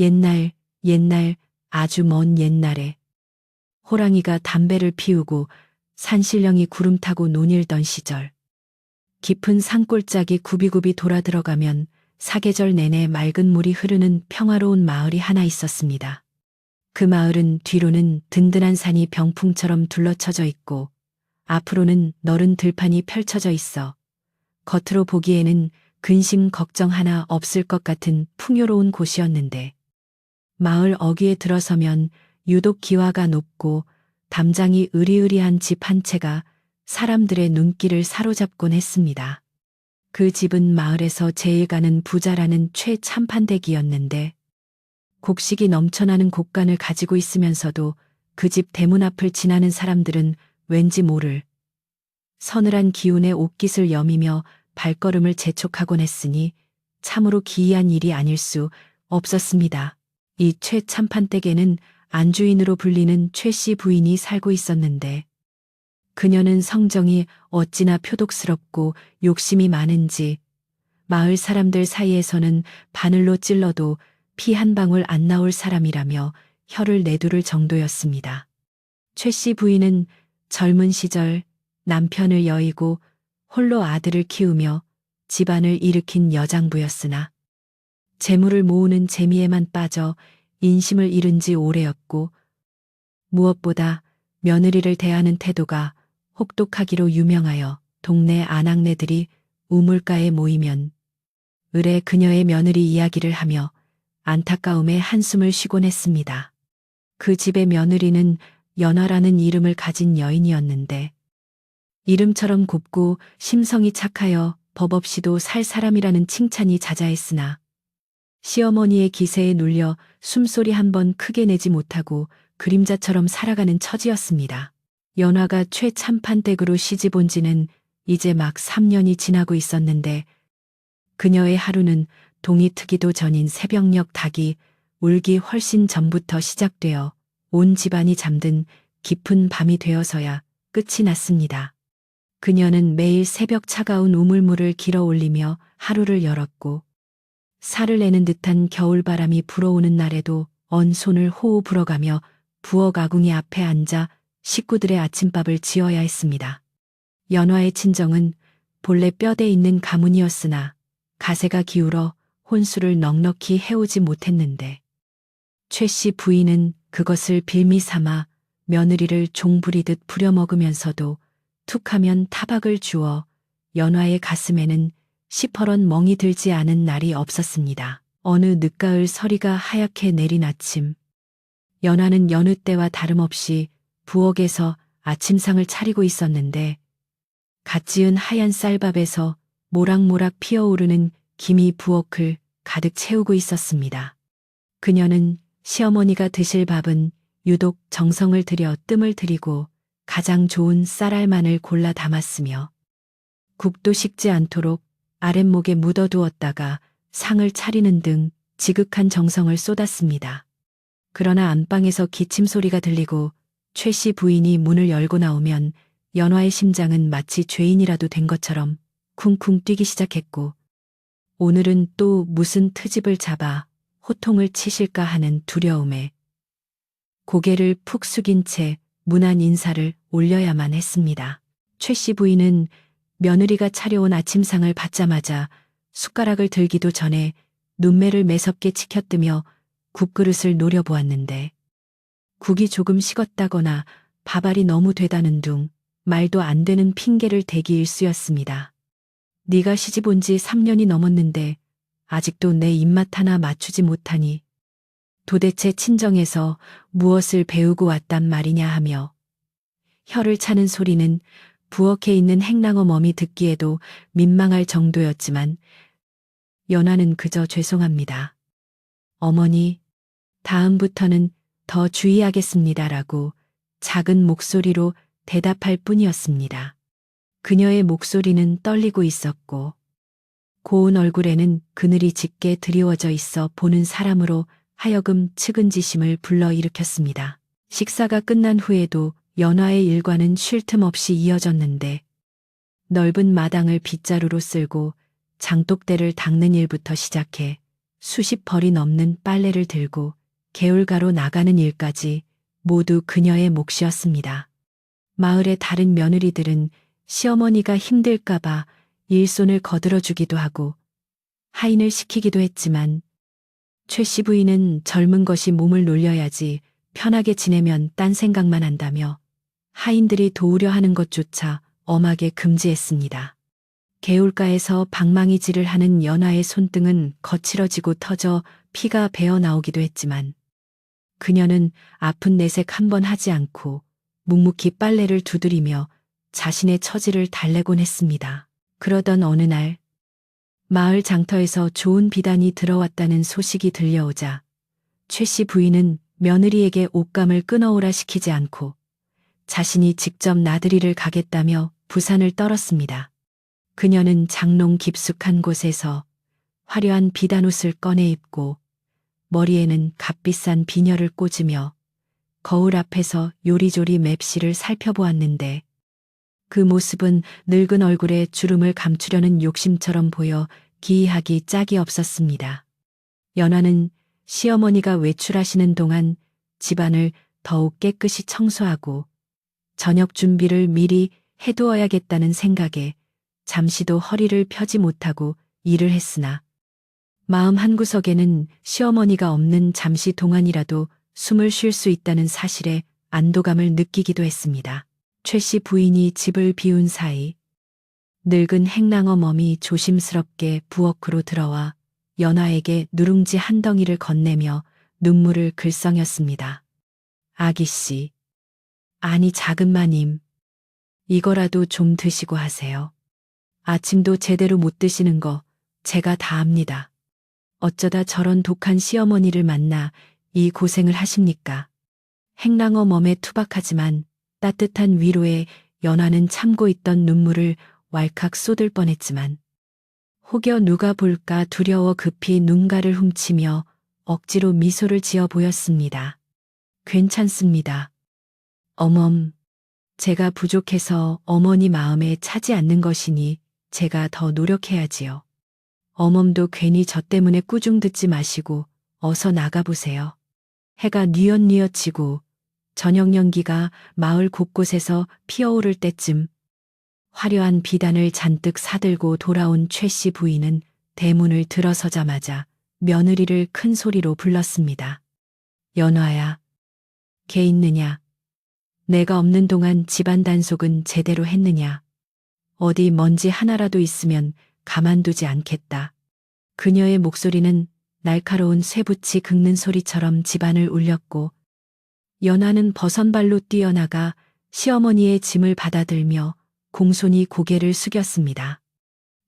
옛날, 옛날, 아주 먼 옛날에 호랑이가 담배를 피우고 산신령이 구름 타고 논일던 시절. 깊은 산골짜기 굽이굽이 돌아 들어가면 사계절 내내 맑은 물이 흐르는 평화로운 마을이 하나 있었습니다. 그 마을은 뒤로는 든든한 산이 병풍처럼 둘러쳐져 있고 앞으로는 너른 들판이 펼쳐져 있어 겉으로 보기에는 근심 걱정 하나 없을 것 같은 풍요로운 곳이었는데 마을 어귀에 들어서면 유독 기와가 높고 담장이 으리으리한 집 한 채가 사람들의 눈길을 사로잡곤 했습니다. 그 집은 마을에서 제일 가는 부자라는 최참판댁이었는데 곡식이 넘쳐나는 곡간을 가지고 있으면서도 그 집 대문 앞을 지나는 사람들은 왠지 모를 서늘한 기운에 옷깃을 여미며 발걸음을 재촉하곤 했으니 참으로 기이한 일이 아닐 수 없었습니다. 이 최참판댁에는 안주인으로 불리는 최씨 부인이 살고 있었는데 그녀는 성정이 어찌나 표독스럽고 욕심이 많은지 마을 사람들 사이에서는 바늘로 찔러도 피 한 방울 안 나올 사람이라며 혀를 내두를 정도였습니다. 최씨 부인은 젊은 시절 남편을 여의고 홀로 아들을 키우며 집안을 일으킨 여장부였으나 재물을 모으는 재미에만 빠져 인심을 잃은 지 오래였고 무엇보다 며느리를 대하는 태도가 혹독하기로 유명하여 동네 아낙네들이 우물가에 모이면 을에 그녀의 며느리 이야기를 하며 안타까움에 한숨을 쉬곤 했습니다. 그 집의 며느리는 연화라는 이름을 가진 여인이었는데 이름처럼 곱고 심성이 착하여 법 없이도 살 사람이라는 칭찬이 자자했으나 시어머니의 기세에 눌려 숨소리 한 번 크게 내지 못하고 그림자처럼 살아가는 처지였습니다. 연화가 최참판댁으로 시집 온 지는 이제 막 3년이 지나고 있었는데 그녀의 하루는 동이 트기도 전인 새벽녘 닭이 울기 훨씬 전부터 시작되어 온 집안이 잠든 깊은 밤이 되어서야 끝이 났습니다. 그녀는 매일 새벽 차가운 우물물을 길어 올리며 하루를 열었고 살을 내는 듯한 겨울바람이 불어오는 날에도 언 손을 호호 불어가며 부엌 아궁이 앞에 앉아 식구들의 아침밥을 지어야 했습니다. 연화의 친정은 본래 뼈대 있는 가문이었으나 가세가 기울어 혼수를 넉넉히 해오지 못했는데 최씨 부인은 그것을 빌미 삼아 며느리를 종부리듯 부려먹으면서도 툭하면 타박을 주어 연화의 가슴에는 시퍼런 멍이 들지 않은 날이 없었습니다. 어느 늦가을 서리가 하얗게 내린 아침, 연화는 여느 때와 다름없이 부엌에서 아침상을 차리고 있었는데 갓 지은 하얀 쌀밥에서 모락모락 피어오르는 김이 부엌을 가득 채우고 있었습니다. 그녀는 시어머니가 드실 밥은 유독 정성을 들여 뜸을 들이고 가장 좋은 쌀알만을 골라 담았으며 국도 식지 않도록 아랫목에 묻어두었다가 상을 차리는 등 지극한 정성을 쏟았습니다. 그러나 안방에서 기침 소리가 들리고 최씨 부인이 문을 열고 나오면 연화의 심장은 마치 죄인이라도 된 것처럼 쿵쿵 뛰기 시작했고 오늘은 또 무슨 트집을 잡아 호통을 치실까 하는 두려움에 고개를 푹 숙인 채 무난 인사를 올려야만 했습니다. 최씨 부인은 며느리가 차려온 아침상을 받자마자 숟가락을 들기도 전에 눈매를 매섭게 치켜뜨며 국그릇을 노려보았는데 국이 조금 식었다거나 밥알이 너무 되다는 둥 말도 안 되는 핑계를 대기 일쑤였습니다. 네가 시집 온 지 3년이 넘었는데 아직도 내 입맛 하나 맞추지 못하니 도대체 친정에서 무엇을 배우고 왔단 말이냐 하며 혀를 차는 소리는 부엌에 있는 행랑어 멈이 듣기에도 민망할 정도였지만 연화는 그저 죄송합니다. 어머니, 다음부터는 더 주의하겠습니다라고 작은 목소리로 대답할 뿐이었습니다. 그녀의 목소리는 떨리고 있었고 고운 얼굴에는 그늘이 짙게 드리워져 있어 보는 사람으로 하여금 측은지심을 불러일으켰습니다. 식사가 끝난 후에도 연화의 일과는 쉴 틈 없이 이어졌는데 넓은 마당을 빗자루로 쓸고 장독대를 닦는 일부터 시작해 수십 벌이 넘는 빨래를 들고 개울가로 나가는 일까지 모두 그녀의 몫이었습니다. 마을의 다른 며느리들은 시어머니가 힘들까봐 일손을 거들어주기도 하고 하인을 시키기도 했지만 최 씨 부인은 젊은 것이 몸을 놀려야지 편하게 지내면 딴 생각만 한다며 하인들이 도우려 하는 것조차 엄하게 금지했습니다. 개울가에서 방망이질을 하는 연화의 손등은 거칠어지고 터져 피가 배어 나오기도 했지만 그녀는 아픈 내색 한 번 하지 않고 묵묵히 빨래를 두드리며 자신의 처지를 달래곤 했습니다. 그러던 어느 날 마을 장터에서 좋은 비단이 들어왔다는 소식이 들려오자 최 씨 부인은 며느리에게 옷감을 끊어오라 시키지 않고 자신이 직접 나들이를 가겠다며 부산을 떨었습니다. 그녀는 장롱 깊숙한 곳에서 화려한 비단옷을 꺼내 입고 머리에는 값비싼 비녀를 꽂으며 거울 앞에서 요리조리 맵시를 살펴보았는데 그 모습은 늙은 얼굴에 주름을 감추려는 욕심처럼 보여 기이하기 짝이 없었습니다. 연화는 시어머니가 외출하시는 동안 집안을 더욱 깨끗이 청소하고 저녁 준비를 미리 해두어야겠다는 생각에 잠시도 허리를 펴지 못하고 일을 했으나 마음 한구석에는 시어머니가 없는 잠시 동안이라도 숨을 쉴 수 있다는 사실에 안도감을 느끼기도 했습니다. 최 씨 부인이 집을 비운 사이 늙은 행랑어 멈이 조심스럽게 부엌으로 들어와 연화에게 누룽지 한 덩이를 건네며 눈물을 글썽였습니다. 아기씨, 아니 작은 마님, 이거라도 좀 드시고 하세요. 아침도 제대로 못 드시는 거 제가 다 압니다. 어쩌다 저런 독한 시어머니를 만나 이 고생을 하십니까? 행랑어 멈에 투박하지만 따뜻한 위로에 연화는 참고 있던 눈물을 왈칵 쏟을 뻔했지만 혹여 누가 볼까 두려워 급히 눈가를 훔치며 억지로 미소를 지어 보였습니다. 괜찮습니다. 어멈, 제가 부족해서 어머니 마음에 차지 않는 것이니 제가 더 노력해야지요. 어멈도 괜히 저 때문에 꾸중 듣지 마시고 어서 나가보세요. 해가 뉘엿뉘엿 지고 저녁 연기가 마을 곳곳에서 피어오를 때쯤 화려한 비단을 잔뜩 사들고 돌아온 최 씨 부인은 대문을 들어서자마자 며느리를 큰 소리로 불렀습니다. 연화야, 개 있느냐? 내가 없는 동안 집안 단속은 제대로 했느냐? 어디 먼지 하나라도 있으면 가만두지 않겠다. 그녀의 목소리는 날카로운 쇠붙이 긁는 소리처럼 집안을 울렸고 연화는 버선발로 뛰어나가 시어머니의 짐을 받아들며 공손히 고개를 숙였습니다.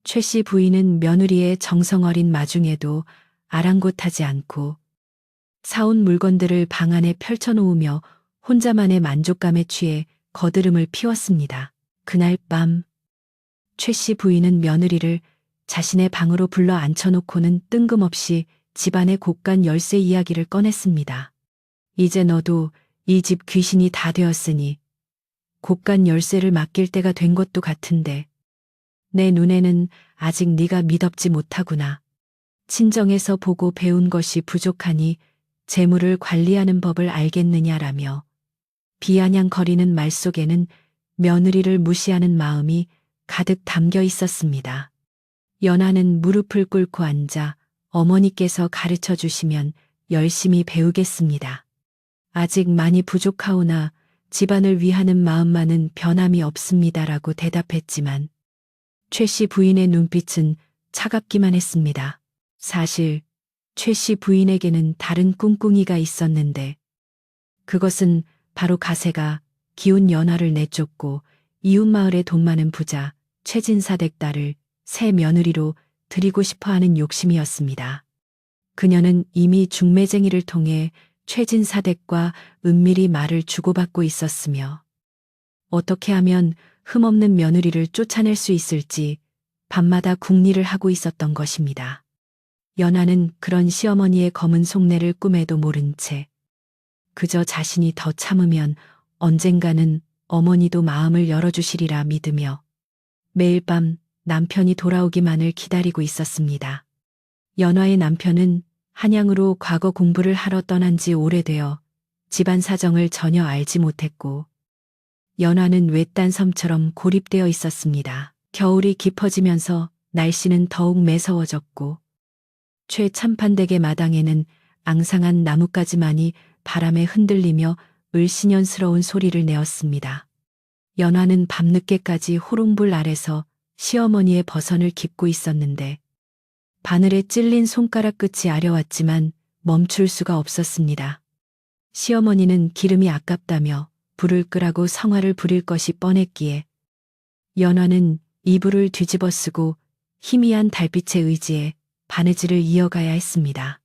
최 씨 부인은 며느리의 정성어린 마중에도 아랑곳하지 않고 사온 물건들을 방 안에 펼쳐놓으며 혼자만의 만족감에 취해 거드름을 피웠습니다. 그날 밤 최 씨 부인은 며느리를 자신의 방으로 불러 앉혀놓고는 뜬금없이 집안의 곳간 열쇠 이야기를 꺼냈습니다. 이제 너도 이 집 귀신이 다 되었으니 곳간 열쇠를 맡길 때가 된 것도 같은데 내 눈에는 아직 네가 미덥지 못하구나. 친정에서 보고 배운 것이 부족하니 재물을 관리하는 법을 알겠느냐라며 비아냥거리는 말 속에는 며느리를 무시하는 마음이 가득 담겨 있었습니다. 연화는 무릎을 꿇고 앉아 어머니께서 가르쳐 주시면 열심히 배우겠습니다. 아직 많이 부족하오나 집안을 위하는 마음만은 변함이 없습니다라고 대답했지만 최 씨 부인의 눈빛은 차갑기만 했습니다. 사실 최 씨 부인에게는 다른 꿍꿍이가 있었는데 그것은 바로 가세가 기운 연화를 내쫓고 이웃마을의 돈 많은 부자 최진사댁 딸을 새 며느리로 드리고 싶어하는 욕심이었습니다. 그녀는 이미 중매쟁이를 통해 최진사댁과 은밀히 말을 주고받고 있었으며 어떻게 하면 흠없는 며느리를 쫓아낼 수 있을지 밤마다 궁리를 하고 있었던 것입니다. 연화는 그런 시어머니의 검은 속내를 꿈에도 모른 채 그저 자신이 더 참으면 언젠가는 어머니도 마음을 열어주시리라 믿으며 매일 밤 남편이 돌아오기만을 기다리고 있었습니다. 연화의 남편은 한양으로 과거 공부를 하러 떠난 지 오래되어 집안 사정을 전혀 알지 못했고 연화는 외딴 섬처럼 고립되어 있었습니다. 겨울이 깊어지면서 날씨는 더욱 매서워졌고 최 참판댁의 마당에는 앙상한 나뭇가지만이 바람에 흔들리며 을씨년스러운 소리를 내었습니다. 연화는 밤늦게까지 호롱불 아래서 시어머니의 버선을 깁고 있었는데 바늘에 찔린 손가락 끝이 아려왔지만 멈출 수가 없었습니다. 시어머니는 기름이 아깝다며 불을 끄라고 성화를 부릴 것이 뻔했기에 연화는 이불을 뒤집어 쓰고 희미한 달빛에 의지해 바느질을 이어가야 했습니다.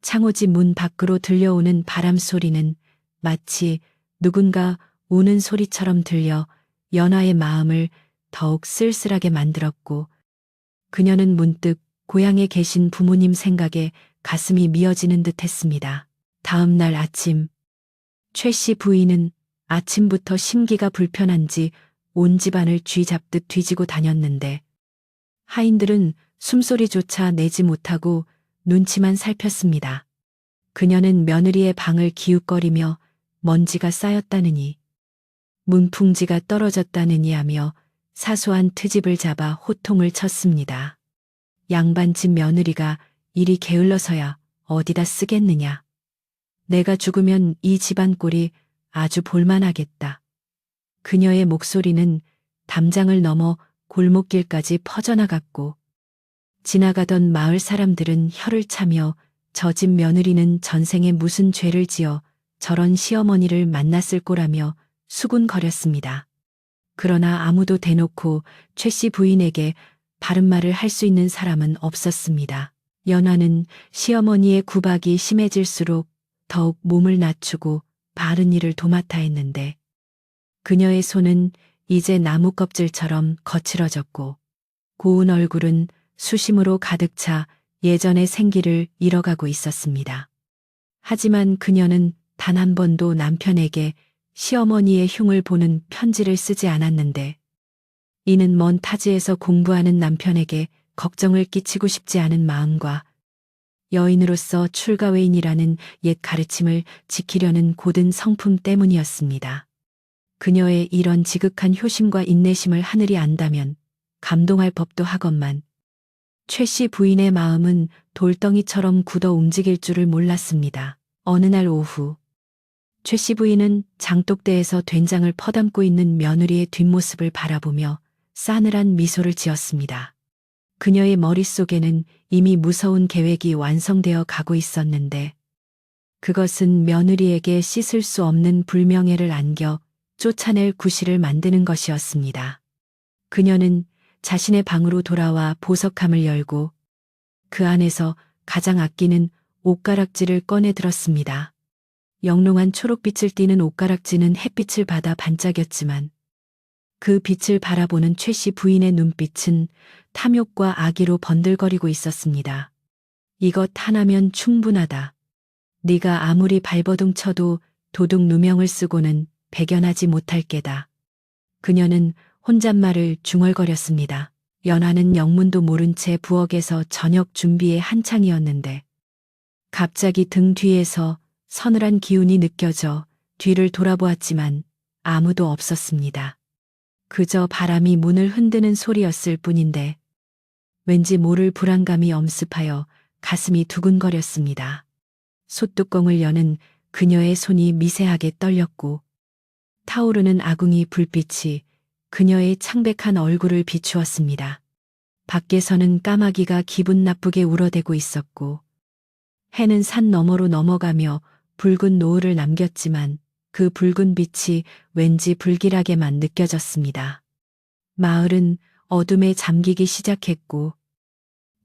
창호지 문 밖으로 들려오는 바람 소리는 마치 누군가 우는 소리처럼 들려 연화의 마음을 더욱 쓸쓸하게 만들었고 그녀는 문득 고향에 계신 부모님 생각에 가슴이 미어지는 듯 했습니다. 다음 날 아침 최 씨 부인은 아침부터 심기가 불편한지 온 집안을 쥐잡듯 뒤지고 다녔는데 하인들은 숨소리조차 내지 못하고 눈치만 살폈습니다. 그녀는 며느리의 방을 기웃거리며 먼지가 쌓였다느니 문풍지가 떨어졌다느니 하며 사소한 트집을 잡아 호통을 쳤습니다. 양반집 며느리가 이리 게을러서야 어디다 쓰겠느냐. 내가 죽으면 이 집안 꼴이 아주 볼만하겠다. 그녀의 목소리는 담장을 넘어 골목길까지 퍼져나갔고 지나가던 마을 사람들은 혀를 차며 저 집 며느리는 전생에 무슨 죄를 지어 저런 시어머니를 만났을 거라며 수군거렸습니다. 그러나 아무도 대놓고 최 씨 부인에게 바른 말을 할 수 있는 사람은 없었습니다. 연화는 시어머니의 구박이 심해질수록 더욱 몸을 낮추고 바른 일을 도맡아 했는데 그녀의 손은 이제 나무 껍질처럼 거칠어졌고 고운 얼굴은 수심으로 가득 차 예전의 생기를 잃어가고 있었습니다. 하지만 그녀는 단 한 번도 남편에게 시어머니의 흉을 보는 편지를 쓰지 않았는데 이는 먼 타지에서 공부하는 남편에게 걱정을 끼치고 싶지 않은 마음과 여인으로서 출가외인이라는 옛 가르침을 지키려는 고든 성품 때문이었습니다. 그녀의 이런 지극한 효심과 인내심을 하늘이 안다면 감동할 법도 하건만 최 씨 부인의 마음은 돌덩이처럼 굳어 움직일 줄을 몰랐습니다. 어느 날 오후 최 씨 부인은 장독대에서 된장을 퍼담고 있는 며느리의 뒷모습을 바라보며 싸늘한 미소를 지었습니다. 그녀의 머릿속에는 이미 무서운 계획이 완성되어 가고 있었는데 그것은 며느리에게 씻을 수 없는 불명예를 안겨 쫓아낼 구실을 만드는 것이었습니다. 그녀는 자신의 방으로 돌아와 보석함을 열고 그 안에서 가장 아끼는 옷가락지를 꺼내 들었습니다. 영롱한 초록빛을 띠는 옷가락지는 햇빛을 받아 반짝였지만 그 빛을 바라보는 최 씨 부인의 눈빛은 탐욕과 악의로 번들거리고 있었습니다. 이것 하나면 충분하다. 네가 아무리 발버둥 쳐도 도둑 누명을 쓰고는 배견하지 못할 게다. 그녀는 혼잣말을 중얼거렸습니다. 연화는 영문도 모른 채 부엌에서 저녁 준비에 한창이었는데 갑자기 등 뒤에서 서늘한 기운이 느껴져 뒤를 돌아보았지만 아무도 없었습니다. 그저 바람이 문을 흔드는 소리였을 뿐인데 왠지 모를 불안감이 엄습하여 가슴이 두근거렸습니다. 솥뚜껑을 여는 그녀의 손이 미세하게 떨렸고 타오르는 아궁이 불빛이 그녀의 창백한 얼굴을 비추었습니다. 밖에서는 까마귀가 기분 나쁘게 울어대고 있었고 해는 산 너머로 넘어가며 붉은 노을을 남겼지만 그 붉은 빛이 왠지 불길하게만 느껴졌습니다. 마을은 어둠에 잠기기 시작했고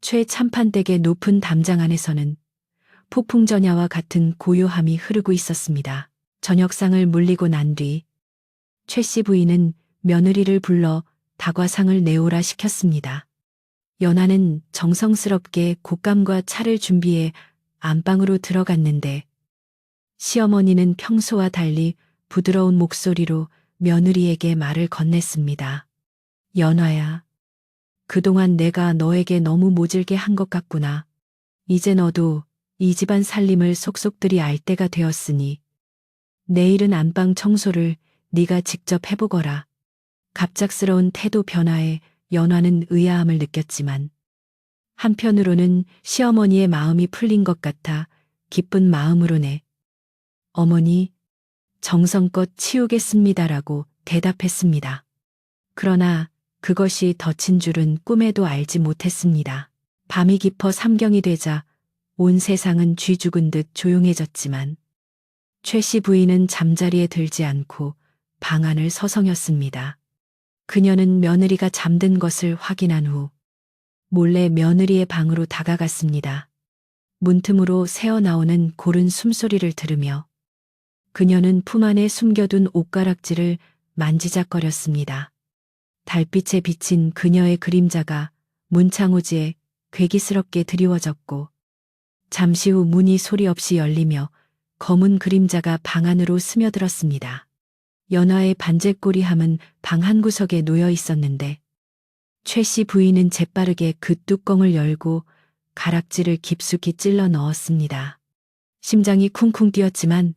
최 참판댁의 높은 담장 안에서는 폭풍전야와 같은 고요함이 흐르고 있었습니다. 저녁상을 물리고 난 뒤 최 씨 부인은 며느리를 불러 다과상을 내오라 시켰습니다. 연하는 정성스럽게 곶감과 차를 준비해 안방으로 들어갔는데 시어머니는 평소와 달리 부드러운 목소리로 며느리에게 말을 건넸습니다. 연화야, 그동안 내가 너에게 너무 모질게 한 것 같구나. 이제 너도 이 집안 살림을 속속들이 알 때가 되었으니 내일은 안방 청소를 네가 직접 해보거라. 갑작스러운 태도 변화에 연화는 의아함을 느꼈지만 한편으로는 시어머니의 마음이 풀린 것 같아 기쁜 마음으로네. 어머니, 정성껏 치우겠습니다라고 대답했습니다. 그러나 그것이 덫인 줄은 꿈에도 알지 못했습니다. 밤이 깊어 삼경이 되자 온 세상은 쥐 죽은 듯 조용해졌지만 최 씨 부인은 잠자리에 들지 않고 방 안을 서성였습니다. 그녀는 며느리가 잠든 것을 확인한 후 몰래 며느리의 방으로 다가갔습니다. 문틈으로 새어나오는 고른 숨소리를 들으며 그녀는 품 안에 숨겨둔 옷가락질을 만지작거렸습니다. 달빛에 비친 그녀의 그림자가 문창호지에 괴기스럽게 드리워졌고 잠시 후 문이 소리 없이 열리며 검은 그림자가 방 안으로 스며들었습니다. 연화의 반제꼬리함은 방 한구석에 놓여 있었는데 최 씨 부인은 재빠르게 그 뚜껑을 열고 가락지를 깊숙이 찔러 넣었습니다. 심장이 쿵쿵 뛰었지만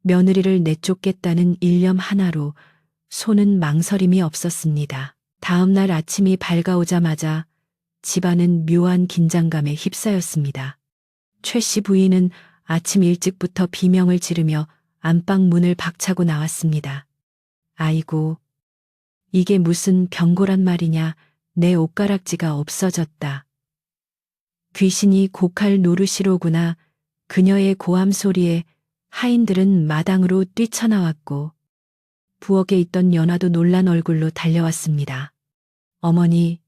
며느리를 내쫓겠다는 일념 하나로 손은 망설임이 없었습니다. 다음 날 아침이 밝아오자마자 집안은 묘한 긴장감에 휩싸였습니다. 최 씨 부인은 아침 일찍부터 비명을 지르며 안방 문을 박차고 나왔습니다. 아이고, 이게 무슨 병고란 말이냐, 내 옷가락지가 없어졌다. 귀신이 고칼 노르시로구나. 그녀의 고함 소리에 하인들은 마당으로 뛰쳐나왔고 부엌에 있던 연화도 놀란 얼굴로 달려왔습니다. 어머니,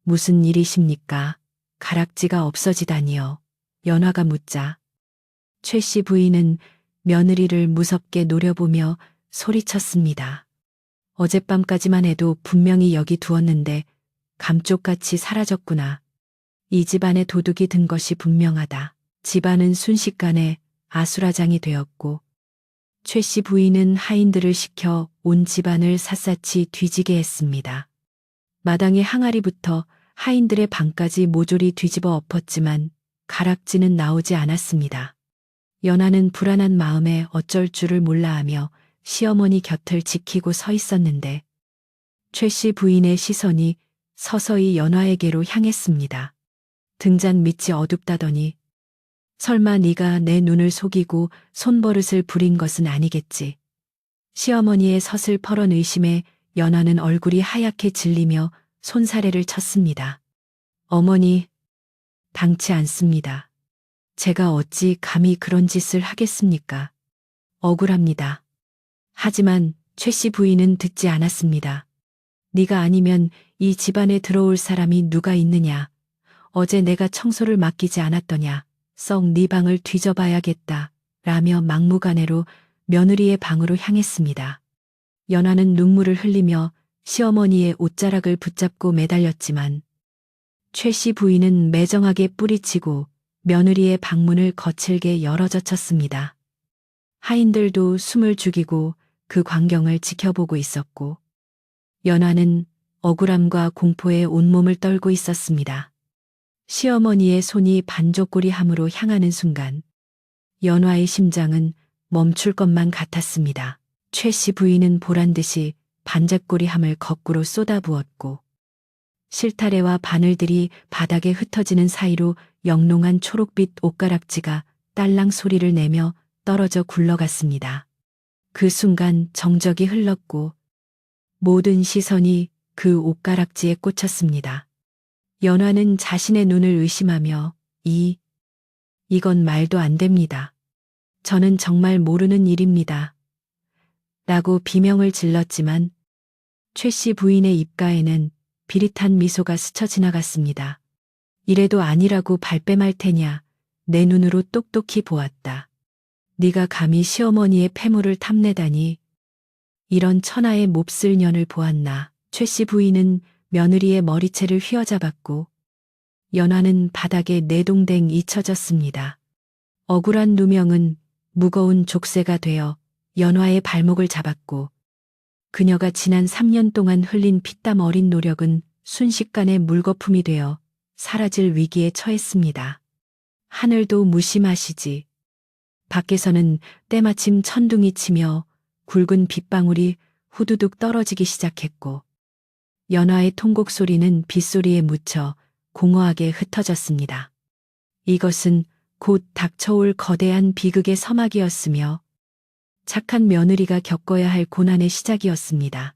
무슨 일이십니까? 가락지가 없어지다니요. 연화가 묻자 최 씨 부인은 며느리를 무섭게 노려보며 소리쳤습니다. 어젯밤까지만 해도 분명히 여기 두었는데 감쪽같이 사라졌구나. 이 집안에 도둑이 든 것이 분명하다. 집안은 순식간에 아수라장이 되었고 최 씨 부인은 하인들을 시켜 온 집안을 샅샅이 뒤지게 했습니다. 마당의 항아리부터 하인들의 방까지 모조리 뒤집어 엎었지만 가락지는 나오지 않았습니다. 연화는 불안한 마음에 어쩔 줄을 몰라하며 시어머니 곁을 지키고 서 있었는데 최 씨 부인의 시선이 서서히 연화에게로 향했습니다. 등잔 밑이 어둡다더니 설마 네가 내 눈을 속이고 손버릇을 부린 것은 아니겠지. 시어머니의 서슬퍼런 의심에 연화는 얼굴이 하얗게 질리며 손사래를 쳤습니다. 어머니, 당치 않습니다. 제가 어찌 감히 그런 짓을 하겠습니까? 억울합니다. 하지만 최 씨 부인은 듣지 않았습니다. 네가 아니면 이 집안에 들어올 사람이 누가 있느냐. 어제 내가 청소를 맡기지 않았더냐. 썩 네 방을 뒤져봐야겠다. 라며 막무가내로 며느리의 방으로 향했습니다. 연화는 눈물을 흘리며 시어머니의 옷자락을 붙잡고 매달렸지만 최 씨 부인은 매정하게 뿌리치고 며느리의 방문을 거칠게 열어젖혔습니다. 하인들도 숨을 죽이고 그 광경을 지켜보고 있었고 연화는 억울함과 공포에 온몸을 떨고 있었습니다. 시어머니의 손이 반쪽고리함으로 향하는 순간 연화의 심장은 멈출 것만 같았습니다. 최 씨 부인은 보란듯이 반짝고리함을 거꾸로 쏟아부었고 실타래와 바늘들이 바닥에 흩어지는 사이로 영롱한 초록빛 옷가락지가 딸랑 소리를 내며 떨어져 굴러갔습니다. 그 순간 정적이 흘렀고 모든 시선이 그 옷가락지에 꽂혔습니다. 연화는 자신의 눈을 의심하며 이건 말도 안 됩니다. 저는 정말 모르는 일입니다. 라고 비명을 질렀지만 최 씨 부인의 입가에는 비릿한 미소가 스쳐 지나갔습니다. 이래도 아니라고 발뺌할 테냐. 내 눈으로 똑똑히 보았다. 네가 감히 시어머니의 패물을 탐내다니. 이런 천하의 몹쓸 년을 보았나. 최 씨 부인은 며느리의 머리채를 휘어잡았고 연화는 바닥에 내동댕 잊혀졌습니다. 억울한 누명은 무거운 족쇄가 되어 연화의 발목을 잡았고 그녀가 지난 3년 동안 흘린 피땀 어린 노력은 순식간에 물거품이 되어 사라질 위기에 처했습니다. 하늘도 무심하시지. 밖에서는 때마침 천둥이 치며 굵은 빗방울이 후두둑 떨어지기 시작했고 연화의 통곡 소리는 빗소리에 묻혀 공허하게 흩어졌습니다. 이것은 곧 닥쳐올 거대한 비극의 서막이었으며 착한 며느리가 겪어야 할 고난의 시작이었습니다.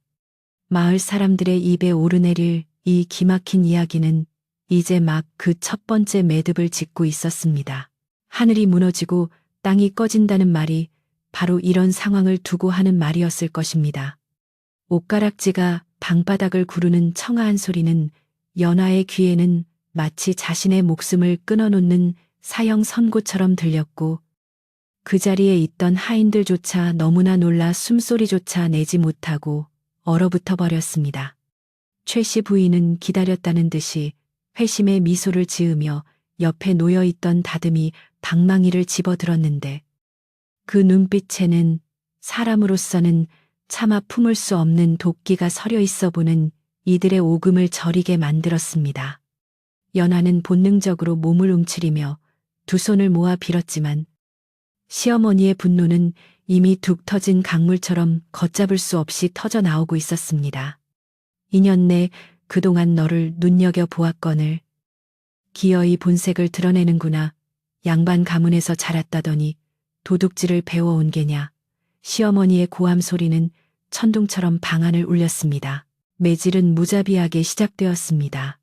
마을 사람들의 입에 오르내릴 이 기막힌 이야기는 이제 막 그 첫 번째 매듭을 짓고 있었습니다. 하늘이 무너지고 땅이 꺼진다는 말이 바로 이런 상황을 두고 하는 말이었을 것입니다. 옷가락지가 방바닥을 구르는 청아한 소리는 연화의 귀에는 마치 자신의 목숨을 끊어놓는 사형 선고처럼 들렸고 그 자리에 있던 하인들조차 너무나 놀라 숨소리조차 내지 못하고 얼어붙어 버렸습니다. 최 씨 부인은 기다렸다는 듯이 회심의 미소를 지으며 옆에 놓여있던 다듬이 방망이를 집어들었는데 그 눈빛에는 사람으로서는 차마 품을 수 없는 도끼가 서려 있어 보는 이들의 오금을 저리게 만들었습니다. 연화는 본능적으로 몸을 움츠리며 두 손을 모아 빌었지만 시어머니의 분노는 이미 둑 터진 강물처럼 걷잡을 수 없이 터져 나오고 있었습니다. 2년 내 그동안 너를 눈여겨보았거늘 기어이 본색을 드러내는구나. 양반 가문에서 자랐다더니 도둑질을 배워온 게냐. 시어머니의 고함 소리는 천둥처럼 방안을 울렸습니다. 매질은 무자비하게 시작되었습니다.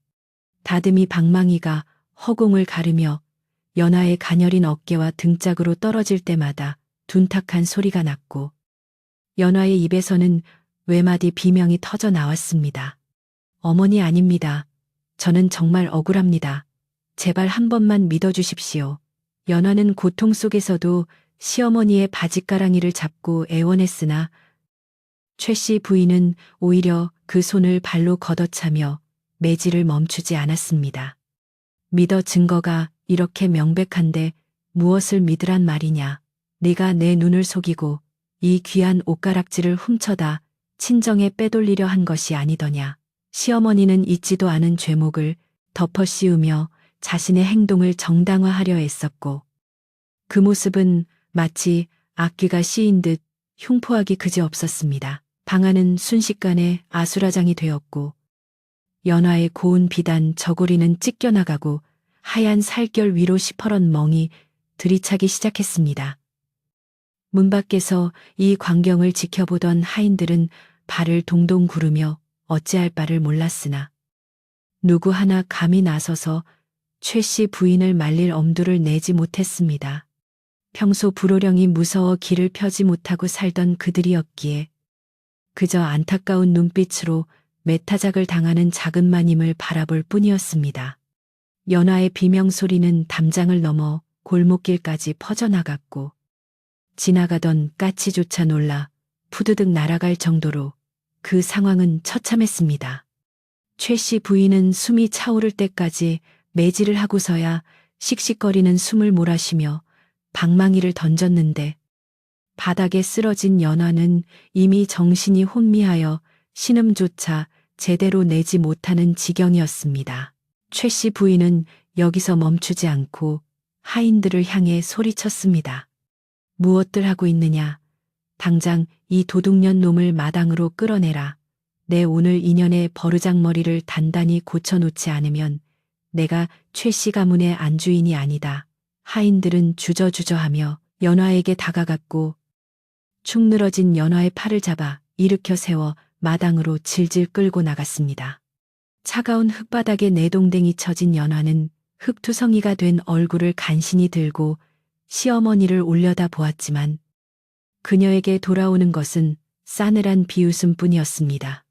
다듬이 방망이가 허공을 가르며 연화의 가녀린 어깨와 등짝으로 떨어질 때마다 둔탁한 소리가 났고 연화의 입에서는 외마디 비명이 터져 나왔습니다. 어머니 아닙니다. 저는 정말 억울합니다. 제발 한 번만 믿어주십시오. 연화는 고통 속에서도 시어머니의 바짓가랑이를 잡고 애원했으나 최 씨 부인은 오히려 그 손을 발로 걷어차며 매질을 멈추지 않았습니다. 믿어 증거가 이렇게 명백한데 무엇을 믿으란 말이냐. 네가 내 눈을 속이고 이 귀한 옷가락지를 훔쳐다 친정에 빼돌리려 한 것이 아니더냐. 시어머니는 잊지도 않은 죄목을 덮어 씌우며 자신의 행동을 정당화하려 했었고 그 모습은 마치 악귀가 씌인 듯 흉포하기 그지없었습니다. 방안은 순식간에 아수라장이 되었고 연화의 고운 비단 저고리는 찢겨나가고 하얀 살결 위로 시퍼런 멍이 들이차기 시작했습니다. 문 밖에서 이 광경을 지켜보던 하인들은 발을 동동 구르며 어찌할 바를 몰랐으나 누구 하나 감히 나서서 최 씨 부인을 말릴 엄두를 내지 못했습니다. 평소 불호령이 무서워 길을 펴지 못하고 살던 그들이었기에 그저 안타까운 눈빛으로 매타작을 당하는 작은 마님을 바라볼 뿐이었습니다. 연화의 비명소리는 담장을 넘어 골목길까지 퍼져나갔고 지나가던 까치조차 놀라 푸드득 날아갈 정도로 그 상황은 처참했습니다. 최 씨 부인은 숨이 차오를 때까지 매질을 하고서야 씩씩거리는 숨을 몰아쉬며 방망이를 던졌는데 바닥에 쓰러진 연화는 이미 정신이 혼미하여 신음조차 제대로 내지 못하는 지경이었습니다. 최 씨 부인은 여기서 멈추지 않고 하인들을 향해 소리쳤습니다. 무엇들 하고 있느냐. 당장 이 도둑년 놈을 마당으로 끌어내라. 내 오늘 인연의 버르장머리를 단단히 고쳐놓지 않으면 내가 최 씨 가문의 안주인이 아니다. 하인들은 주저주저하며 연화에게 다가갔고 축 늘어진 연화의 팔을 잡아 일으켜 세워 마당으로 질질 끌고 나갔습니다. 차가운 흙바닥에 내동댕이 쳐진 연화는 흙투성이가 된 얼굴을 간신히 들고 시어머니를 올려다 보았지만 그녀에게 돌아오는 것은 싸늘한 비웃음뿐이었습니다.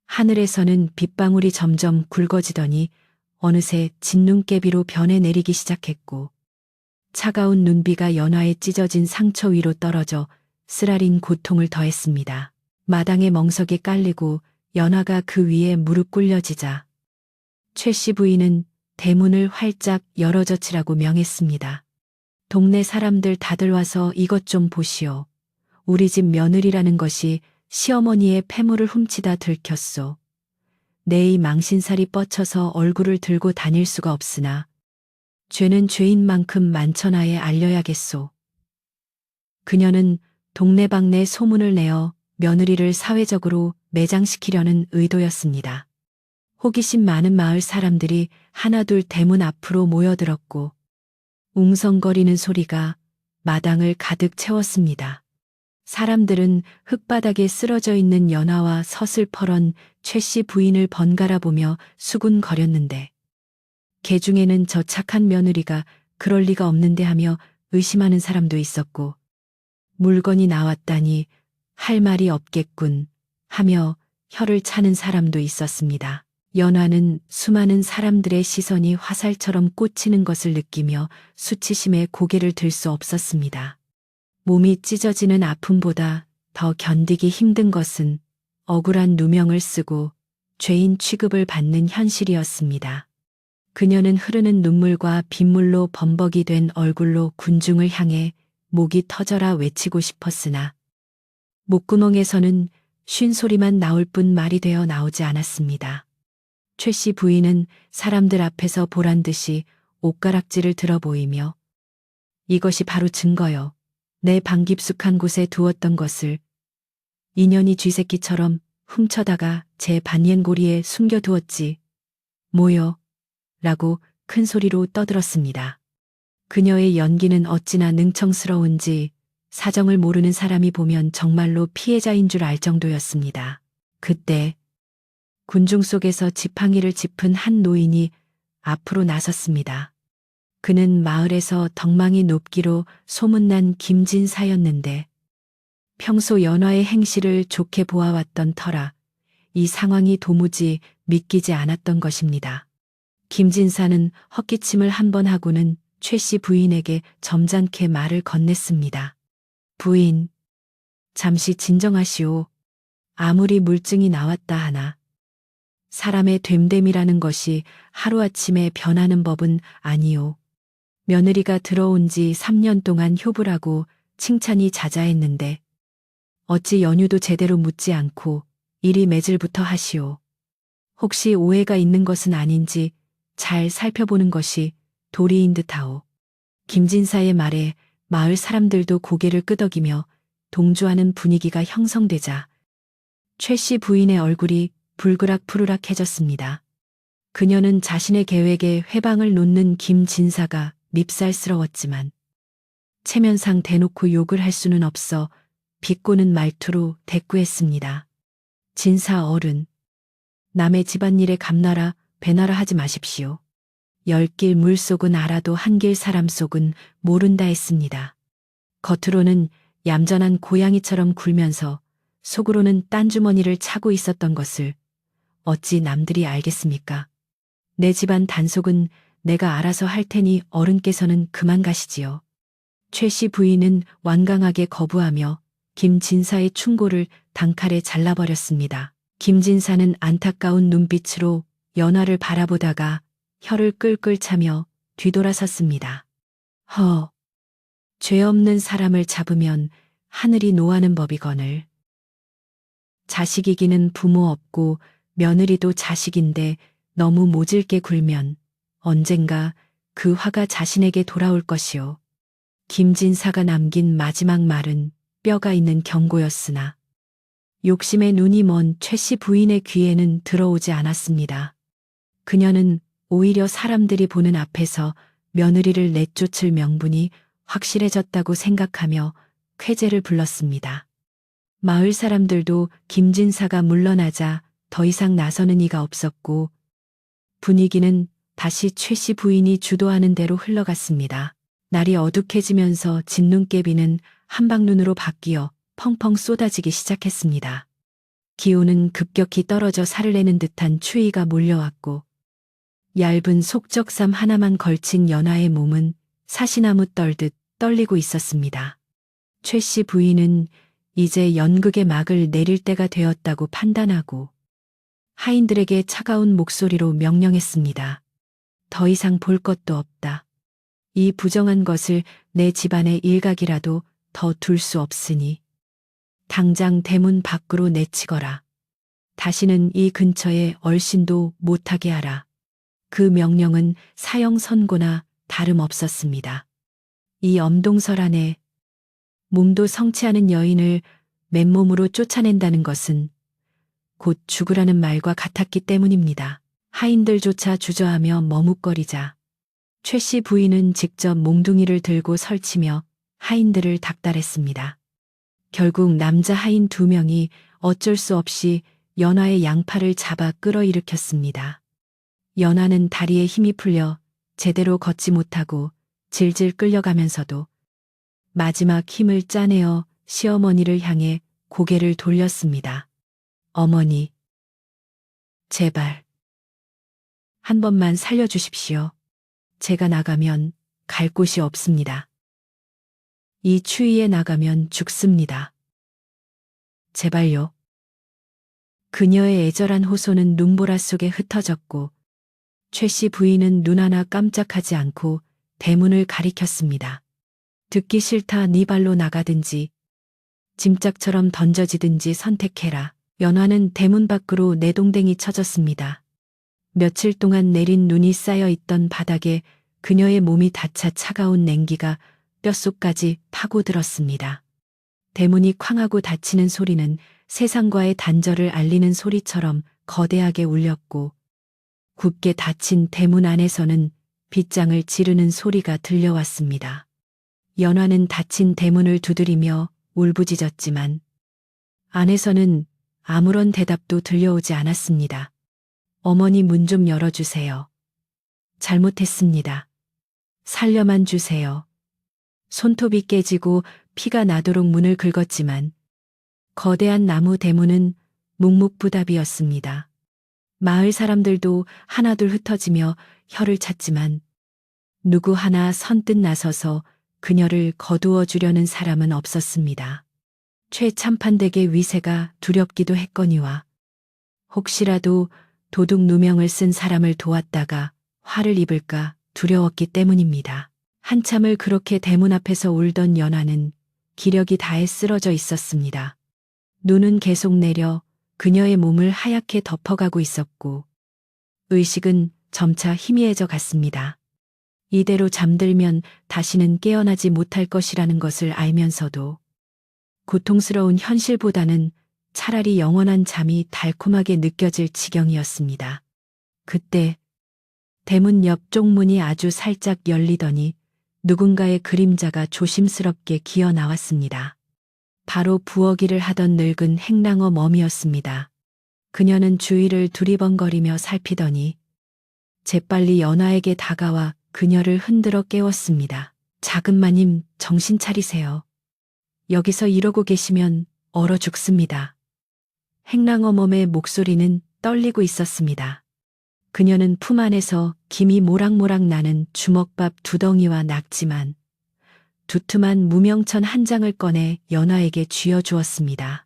하늘에서는 빗방울이 점점 굵어지더니 어느새 진눈깨비로 변해 내리기 시작했고 차가운 눈비가 연화의 찢어진 상처 위로 떨어져 쓰라린 고통을 더했습니다. 마당에 멍석이 깔리고 연화가 그 위에 무릎 꿇려지자 최 씨 부인은 대문을 활짝 열어젖히라고 명했습니다. 동네 사람들 다들 와서 이것 좀 보시오. 우리 집 며느리라는 것이 시어머니의 패물을 훔치다 들켰소. 내 이 망신살이 뻗쳐서 얼굴을 들고 다닐 수가 없으나 죄는 죄인 만큼 만천하에 알려야겠소. 그녀는 동네방네 소문을 내어 며느리를 사회적으로 매장시키려는 의도였습니다. 호기심 많은 마을 사람들이 하나둘 대문 앞으로 모여들었고 웅성거리는 소리가 마당을 가득 채웠습니다. 사람들은 흙바닥에 쓰러져 있는 연화와 서슬퍼런 최씨 부인을 번갈아 보며 수군거렸는데 개 중에는 저 착한 며느리가 그럴 리가 없는데 하며 의심하는 사람도 있었고 물건이 나왔다니 할 말이 없겠군 하며 혀를 차는 사람도 있었습니다. 연화는 수많은 사람들의 시선이 화살처럼 꽂히는 것을 느끼며 수치심에 고개를 들 수 없었습니다. 몸이 찢어지는 아픔보다 더 견디기 힘든 것은 억울한 누명을 쓰고 죄인 취급을 받는 현실이었습니다. 그녀는 흐르는 눈물과 빗물로 범벅이 된 얼굴로 군중을 향해 목이 터져라 외치고 싶었으나 목구멍에서는 쉰 소리만 나올 뿐 말이 되어 나오지 않았습니다. 최씨 부인은 사람들 앞에서 보란 듯이 옷가락질을 들어 보이며 이것이 바로 증거요. 내 방 깊숙한 곳에 두었던 것을 인연이 쥐새끼처럼 훔쳐다가 제 반옌고리에 숨겨두었지. 뭐요? 라고 큰 소리로 떠들었습니다. 그녀의 연기는 어찌나 능청스러운지 사정을 모르는 사람이 보면 정말로 피해자인 줄 알 정도였습니다. 그때 군중 속에서 지팡이를 짚은 한 노인이 앞으로 나섰습니다. 그는 마을에서 덕망이 높기로 소문난 김진사였는데 평소 연화의 행실을 좋게 보아왔던 터라 이 상황이 도무지 믿기지 않았던 것입니다. 김진사는 헛기침을 한 번 하고는 최씨 부인에게 점잖게 말을 건넸습니다. 부인, 잠시 진정하시오. 아무리 물증이 나왔다 하나 사람의 됨됨이라는 것이 하루아침에 변하는 법은 아니오. 며느리가 들어온 지 3년 동안 효부라고 칭찬이 자자했는데 어찌 연유도 제대로 묻지 않고 이리 매질부터 하시오. 혹시 오해가 있는 것은 아닌지 잘 살펴보는 것이 도리인 듯하오. 김진사의 말에 마을 사람들도 고개를 끄덕이며 동조하는 분위기가 형성되자 최씨 부인의 얼굴이 불그락푸르락해졌습니다. 그녀는 자신의 계획에 회방을 놓는 김진사가 밉살스러웠지만 체면상 대놓고 욕을 할 수는 없어 비꼬는 말투로 대꾸했습니다. 진사 어른, 남의 집안일에 감나라 배나라 하지 마십시오. 열길 물속은 알아도 한길 사람 속은 모른다 했습니다. 겉으로는 얌전한 고양이처럼 굴면서 속으로는 딴주머니를 차고 있었던 것을 어찌 남들이 알겠습니까? 내 집안 단속은 내가 알아서 할 테니 어른께서는 그만 가시지요. 최씨 부인은 완강하게 거부하며 김진사의 충고를 단칼에 잘라버렸습니다. 김진사는 안타까운 눈빛으로 연화를 바라보다가 혀를 끌끌 차며 뒤돌아섰습니다. 죄 없는 사람을 잡으면 하늘이 노하는 법이거늘. 자식이기는 부모 없고 며느리도 자식인데 너무 모질게 굴면 언젠가 그 화가 자신에게 돌아올 것이오. 김진사가 남긴 마지막 말은 뼈가 있는 경고였으나 욕심의 눈이 먼 최씨 부인의 귀에는 들어오지 않았습니다. 그녀는 오히려 사람들이 보는 앞에서 며느리를 내쫓을 명분이 확실해졌다고 생각하며 쾌재를 불렀습니다. 마을 사람들도 김진사가 물러나자 더 이상 나서는 이가 없었고 분위기는 다시 최씨 부인이 주도하는 대로 흘러갔습니다. 날이 어둑해지면서 진눈깨비는 한방눈으로 바뀌어 펑펑 쏟아지기 시작했습니다. 기온은 급격히 떨어져 살을 내는 듯한 추위가 몰려왔고 얇은 속적삼 하나만 걸친 연화의 몸은 사시나무 떨듯 떨리고 있었습니다. 최씨 부인은 이제 연극의 막을 내릴 때가 되었다고 판단하고 하인들에게 차가운 목소리로 명령했습니다. 더 이상 볼 것도 없다. 이 부정한 것을 내 집안의 일각이라도 더 둘 수 없으니 당장 대문 밖으로 내치거라. 다시는 이 근처에 얼씬도 못하게 하라. 그 명령은 사형 선고나 다름없었습니다. 이 엄동설 안에 몸도 성취하는 여인을 맨몸으로 쫓아낸다는 것은 곧 죽으라는 말과 같았기 때문입니다. 하인들조차 주저하며 머뭇거리자 최 씨 부인은 직접 몽둥이를 들고 설치며 하인들을 닥달했습니다. 결국 남자 하인 2명이 어쩔 수 없이 연화의 양팔을 잡아 끌어일으켰습니다. 연화는 다리에 힘이 풀려 제대로 걷지 못하고 질질 끌려가면서도 마지막 힘을 짜내어 시어머니를 향해 고개를 돌렸습니다. 어머니, 제발 한 번만 살려주십시오. 제가 나가면 갈 곳이 없습니다. 이 추위에 나가면 죽습니다. 제발요. 그녀의 애절한 호소는 눈보라 속에 흩어졌고 최 씨 부인은 눈 하나 깜짝하지 않고 대문을 가리켰습니다. 듣기 싫다 네 발로 나가든지 짐짝처럼 던져지든지 선택해라. 연화는 대문 밖으로 내동댕이 쳐졌습니다. 며칠 동안 내린 눈이 쌓여 있던 바닥에 그녀의 몸이 닿자 차가운 냉기가 뼛속까지 파고들었습니다. 대문이 쾅하고 닫히는 소리는 세상과의 단절을 알리는 소리처럼 거대하게 울렸고 굳게 닫힌 대문 안에서는 빗장을 지르는 소리가 들려왔습니다. 연화는 닫힌 대문을 두드리며 울부짖었지만 안에서는 아무런 대답도 들려오지 않았습니다. 어머니 문 좀 열어주세요. 잘못했습니다. 살려만 주세요. 손톱이 깨지고 피가 나도록 문을 긁었지만 거대한 나무 대문은 묵묵부답이었습니다. 마을 사람들도 하나둘 흩어지며 혀를 찼지만 누구 하나 선뜻 나서서 그녀를 거두어 주려는 사람은 없었습니다. 최참판댁의 위세가 두렵기도 했거니와 혹시라도 도둑 누명을 쓴 사람을 도왔다가 화를 입을까 두려웠기 때문입니다. 한참을 그렇게 대문 앞에서 울던 연화는 기력이 다해 쓰러져 있었습니다. 눈은 계속 내려 그녀의 몸을 하얗게 덮어가고 있었고 의식은 점차 희미해져 갔습니다. 이대로 잠들면 다시는 깨어나지 못할 것이라는 것을 알면서도 고통스러운 현실보다는 차라리 영원한 잠이 달콤하게 느껴질 지경이었습니다. 그때 대문 옆 쪽문이 아주 살짝 열리더니 누군가의 그림자가 조심스럽게 기어 나왔습니다. 바로 부엌일을 하던 늙은 행랑어 멈이었습니다. 그녀는 주위를 두리번거리며 살피더니 재빨리 연화에게 다가와 그녀를 흔들어 깨웠습니다. 작은 마님, 정신 차리세요. 여기서 이러고 계시면 얼어 죽습니다. 행랑어 멈의 목소리는 떨리고 있었습니다. 그녀는 품 안에서 김이 모락모락 나는 주먹밥 2덩이와 낙지만 두툼한 무명천 한 장을 꺼내 연화에게 쥐어주었습니다.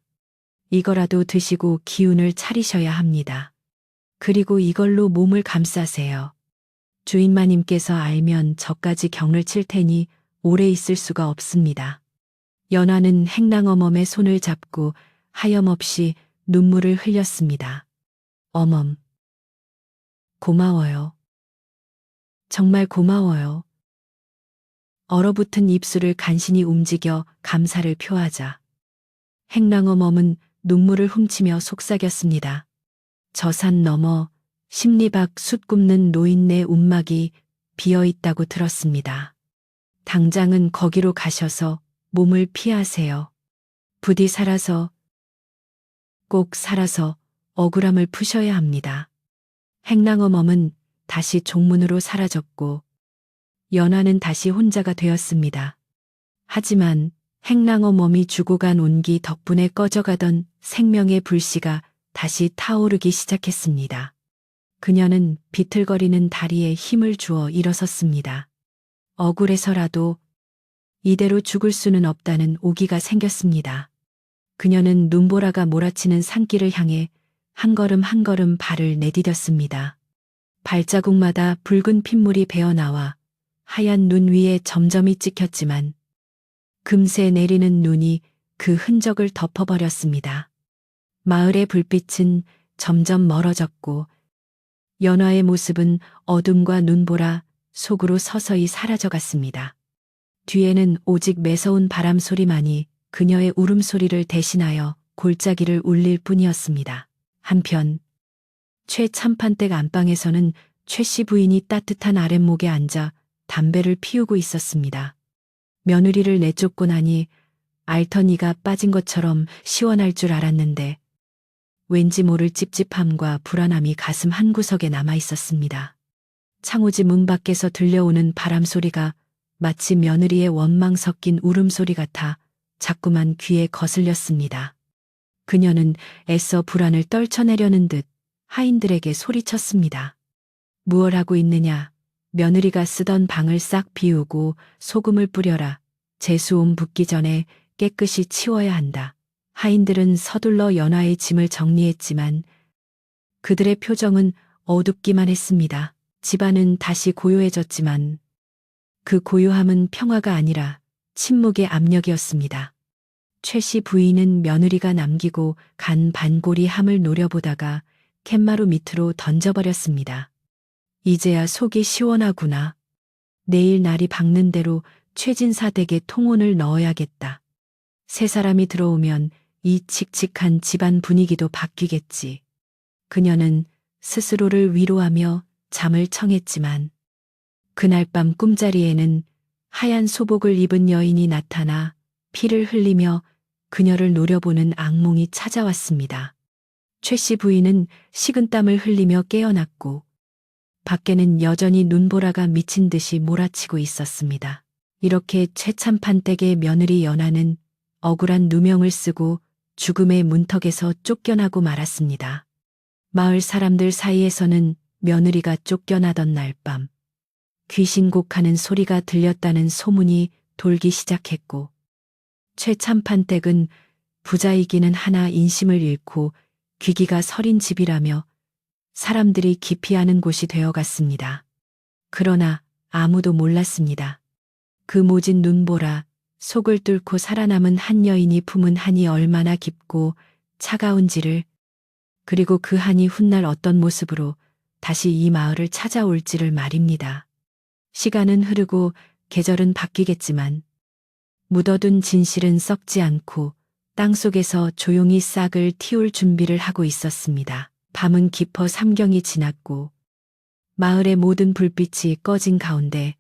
이거라도 드시고 기운을 차리셔야 합니다. 그리고 이걸로 몸을 감싸세요. 주인마님께서 알면 저까지 경을 칠 테니 오래 있을 수가 없습니다. 연화는 행랑어 멈의 손을 잡고 하염없이 눈물을 흘렸습니다. 어멈, 고마워요. 정말 고마워요. 얼어붙은 입술을 간신히 움직여 감사를 표하자 행랑어 멈은 눈물을 훔치며 속삭였습니다. 저 산 너머 십리박 숯 굽는 노인네 움막이 비어있다고 들었습니다. 당장은 거기로 가셔서 몸을 피하세요. 부디 살아서, 꼭 살아서 억울함을 푸셔야 합니다. 행랑어 멈은 다시 종문으로 사라졌고 연화는 다시 혼자가 되었습니다. 하지만 행랑어 멈이 주고 간 온기 덕분에 꺼져가던 생명의 불씨가 다시 타오르기 시작했습니다. 그녀는 비틀거리는 다리에 힘을 주어 일어섰습니다. 억울해서라도 이대로 죽을 수는 없다는 오기가 생겼습니다. 그녀는 눈보라가 몰아치는 산길을 향해 한 걸음 한 걸음 발을 내디뎠습니다. 발자국마다 붉은 핏물이 배어나와 하얀 눈 위에 점점이 찍혔지만 금세 내리는 눈이 그 흔적을 덮어버렸습니다. 마을의 불빛은 점점 멀어졌고 연화의 모습은 어둠과 눈보라 속으로 서서히 사라져갔습니다. 뒤에는 오직 매서운 바람 소리만이 그녀의 울음소리를 대신하여 골짜기를 울릴 뿐이었습니다. 한편 최 참판댁 안방에서는 최 씨 부인이 따뜻한 아랫목에 앉아 담배를 피우고 있었습니다. 며느리를 내쫓고 나니 알터니가 빠진 것처럼 시원할 줄 알았는데 왠지 모를 찝찝함과 불안함이 가슴 한구석에 남아 있었습니다. 창호지 문 밖에서 들려오는 바람 소리가 마치 며느리의 원망 섞인 울음소리 같아 자꾸만 귀에 거슬렸습니다. 그녀는 애써 불안을 떨쳐내려는 듯 하인들에게 소리쳤습니다. 무얼 하고 있느냐? 며느리가 쓰던 방을 싹 비우고 소금을 뿌려라. 재수옴 붙기 전에 깨끗이 치워야 한다. 하인들은 서둘러 연화의 짐을 정리했지만 그들의 표정은 어둡기만 했습니다. 집안은 다시 고요해졌지만 그 고요함은 평화가 아니라 침묵의 압력이었습니다. 최 씨 부인은 며느리가 남기고 간 반골이 함을 노려보다가 캔마루 밑으로 던져버렸습니다. 이제야 속이 시원하구나. 내일 날이 밝는 대로 최진사 댁에 통혼을 넣어야겠다. 새 사람이 들어오면 이 칙칙한 집안 분위기도 바뀌겠지. 그녀는 스스로를 위로하며 잠을 청했지만 그날 밤 꿈자리에는 하얀 소복을 입은 여인이 나타나 피를 흘리며 그녀를 노려보는 악몽이 찾아왔습니다. 최 씨 부인은 식은땀을 흘리며 깨어났고 밖에는 여전히 눈보라가 미친 듯이 몰아치고 있었습니다. 이렇게 최참판댁의 며느리 연하는 억울한 누명을 쓰고 죽음의 문턱에서 쫓겨나고 말았습니다. 마을 사람들 사이에서는 며느리가 쫓겨나던 날 밤 귀신곡하는 소리가 들렸다는 소문이 돌기 시작했고 최참판댁은 부자이기는 하나 인심을 잃고 귀기가 서린 집이라며 사람들이 기피하는 곳이 되어갔습니다. 그러나 아무도 몰랐습니다. 그 모진 눈보라, 속을 뚫고 살아남은 한 여인이 품은 한이 얼마나 깊고 차가운지를, 그리고 그 한이 훗날 어떤 모습으로 다시 이 마을을 찾아올지를 말입니다. 시간은 흐르고 계절은 바뀌겠지만 묻어둔 진실은 썩지 않고 땅속에서 조용히 싹을 틔울 준비를 하고 있었습니다. 밤은 깊어 삼경이 지났고 마을의 모든 불빛이 꺼진 가운데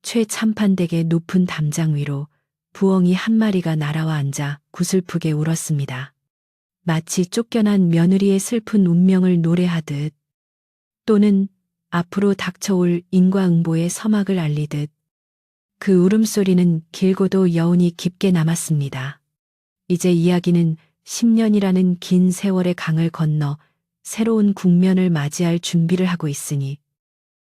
최참판댁의 높은 담장 위로 부엉이 한 마리가 날아와 앉아 구슬프게 울었습니다. 마치 쫓겨난 며느리의 슬픈 운명을 노래하듯 또는 앞으로 닥쳐올 인과응보의 서막을 알리듯 그 울음소리는 길고도 여운이 깊게 남았습니다. 이제 이야기는 10년이라는 긴 세월의 강을 건너 새로운 국면을 맞이할 준비를 하고 있으니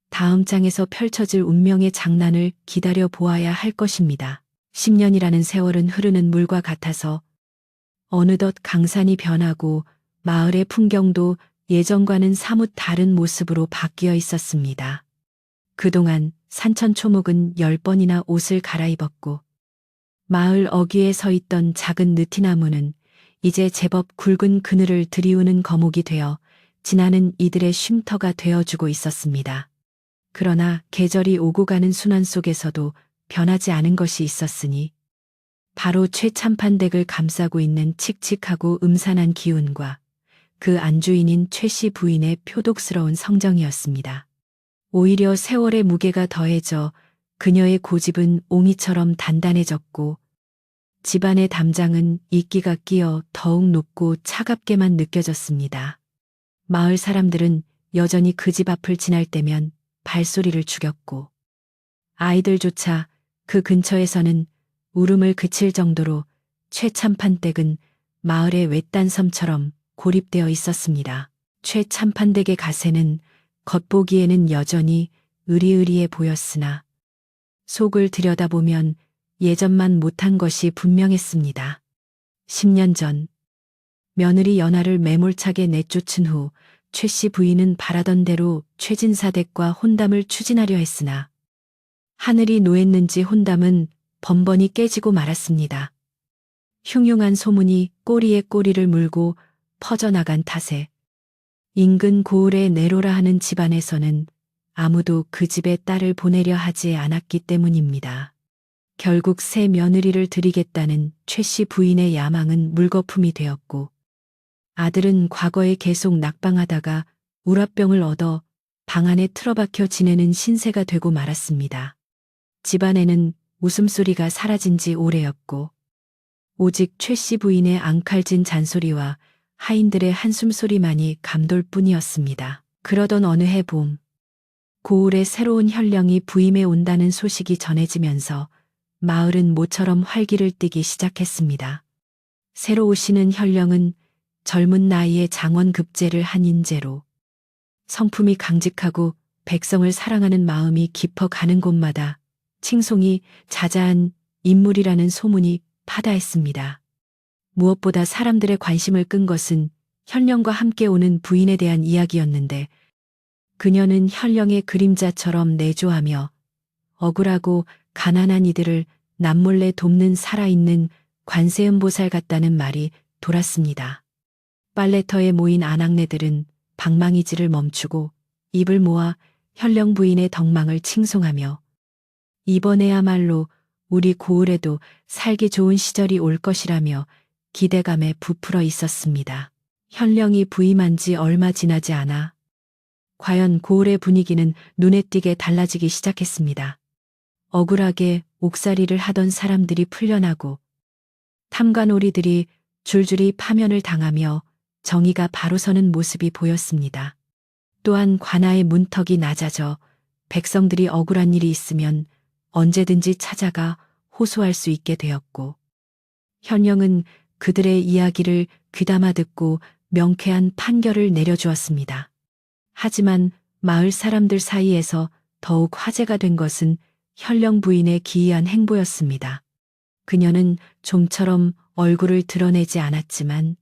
다음 장에서 펼쳐질 운명의 장난을 기다려 보아야 할 것입니다. 10년이라는 세월은 흐르는 물과 같아서 어느덧 강산이 변하고 마을의 풍경도 예전과는 사뭇 다른 모습으로 바뀌어 있었습니다. 그동안 산천초목은 10번이나 옷을 갈아입었고 마을 어귀에 서 있던 작은 느티나무는 이제 제법 굵은 그늘을 들이우는 거목이 되어 지나는 이들의 쉼터가 되어주고 있었습니다. 그러나 계절이 오고 가는 순환 속에서도 변하지 않은 것이 있었으니 바로 최참판댁을 감싸고 있는 칙칙하고 음산한 기운과 그 안주인인 최 씨 부인의 표독스러운 성정이었습니다. 오히려 세월의 무게가 더해져 그녀의 고집은 옹이처럼 단단해졌고 집안의 담장은 이끼가 끼어 더욱 높고 차갑게만 느껴졌습니다. 마을 사람들은 여전히 그 집 앞을 지날 때면 발소리를 죽였고 아이들조차 그 근처에서는 울음을 그칠 정도로 최참판댁은 마을의 외딴 섬처럼 고립되어 있었습니다. 최참판댁의 가세는 겉보기에는 여전히 으리으리해 보였으나 속을 들여다보면 예전만 못한 것이 분명했습니다. 10년 전 며느리 연하를 매몰차게 내쫓은 후 최 씨 부인은 바라던 대로 최진사 댁과 혼담을 추진하려 했으나 하늘이 노했는지 혼담은 번번이 깨지고 말았습니다. 흉흉한 소문이 꼬리에 꼬리를 물고 퍼져나간 탓에 인근 고을의 내로라 하는 집안에서는 아무도 그 집에 딸을 보내려 하지 않았기 때문입니다. 결국 새 며느리를 들이겠다는 최 씨 부인의 야망은 물거품이 되었고, 아들은 과거에 계속 낙방하다가 우라병을 얻어 방 안에 틀어박혀 지내는 신세가 되고 말았습니다. 집안에는 웃음소리가 사라진 지 오래였고, 오직 최 씨 부인의 앙칼진 잔소리와 하인들의 한숨소리만이 감돌 뿐이었습니다. 그러던 어느 해 봄, 고을에 새로운 현령이 부임해 온다는 소식이 전해지면서 마을은 모처럼 활기를 띠기 시작했습니다. 새로 오시는 현령은 젊은 나이에 장원급제를 한 인재로 성품이 강직하고 백성을 사랑하는 마음이 깊어가는 곳마다 칭송이 자자한 인물이라는 소문이 파다했습니다. 무엇보다 사람들의 관심을 끈 것은 현령과 함께 오는 부인에 대한 이야기였는데, 그녀는 현령의 그림자처럼 내조하며 억울하고 가난한 이들을 남몰래 돕는 살아있는 관세음보살 같다는 말이 돌았습니다. 빨래터에 모인 아낙네들은 방망이질을 멈추고 입을 모아 현령 부인의 덕망을 칭송하며 이번에야말로 우리 고을에도 살기 좋은 시절이 올 것이라며 기대감에 부풀어 있었습니다. 현령이 부임한 지 얼마 지나지 않아 과연 고을의 분위기는 눈에 띄게 달라지기 시작했습니다. 억울하게 옥살이를 하던 사람들이 풀려나고 탐관오리들이 줄줄이 파면을 당하며 정의가 바로 서는 모습이 보였습니다. 또한 관아의 문턱이 낮아져 백성들이 억울한 일이 있으면 언제든지 찾아가 호소할 수 있게 되었고, 현령은 그들의 이야기를 귀담아 듣고 명쾌한 판결을 내려주었습니다. 하지만 마을 사람들 사이에서 더욱 화제가 된 것은 현령 부인의 기이한 행보였습니다. 그녀는 좀처럼 얼굴을 드러내지 않았지만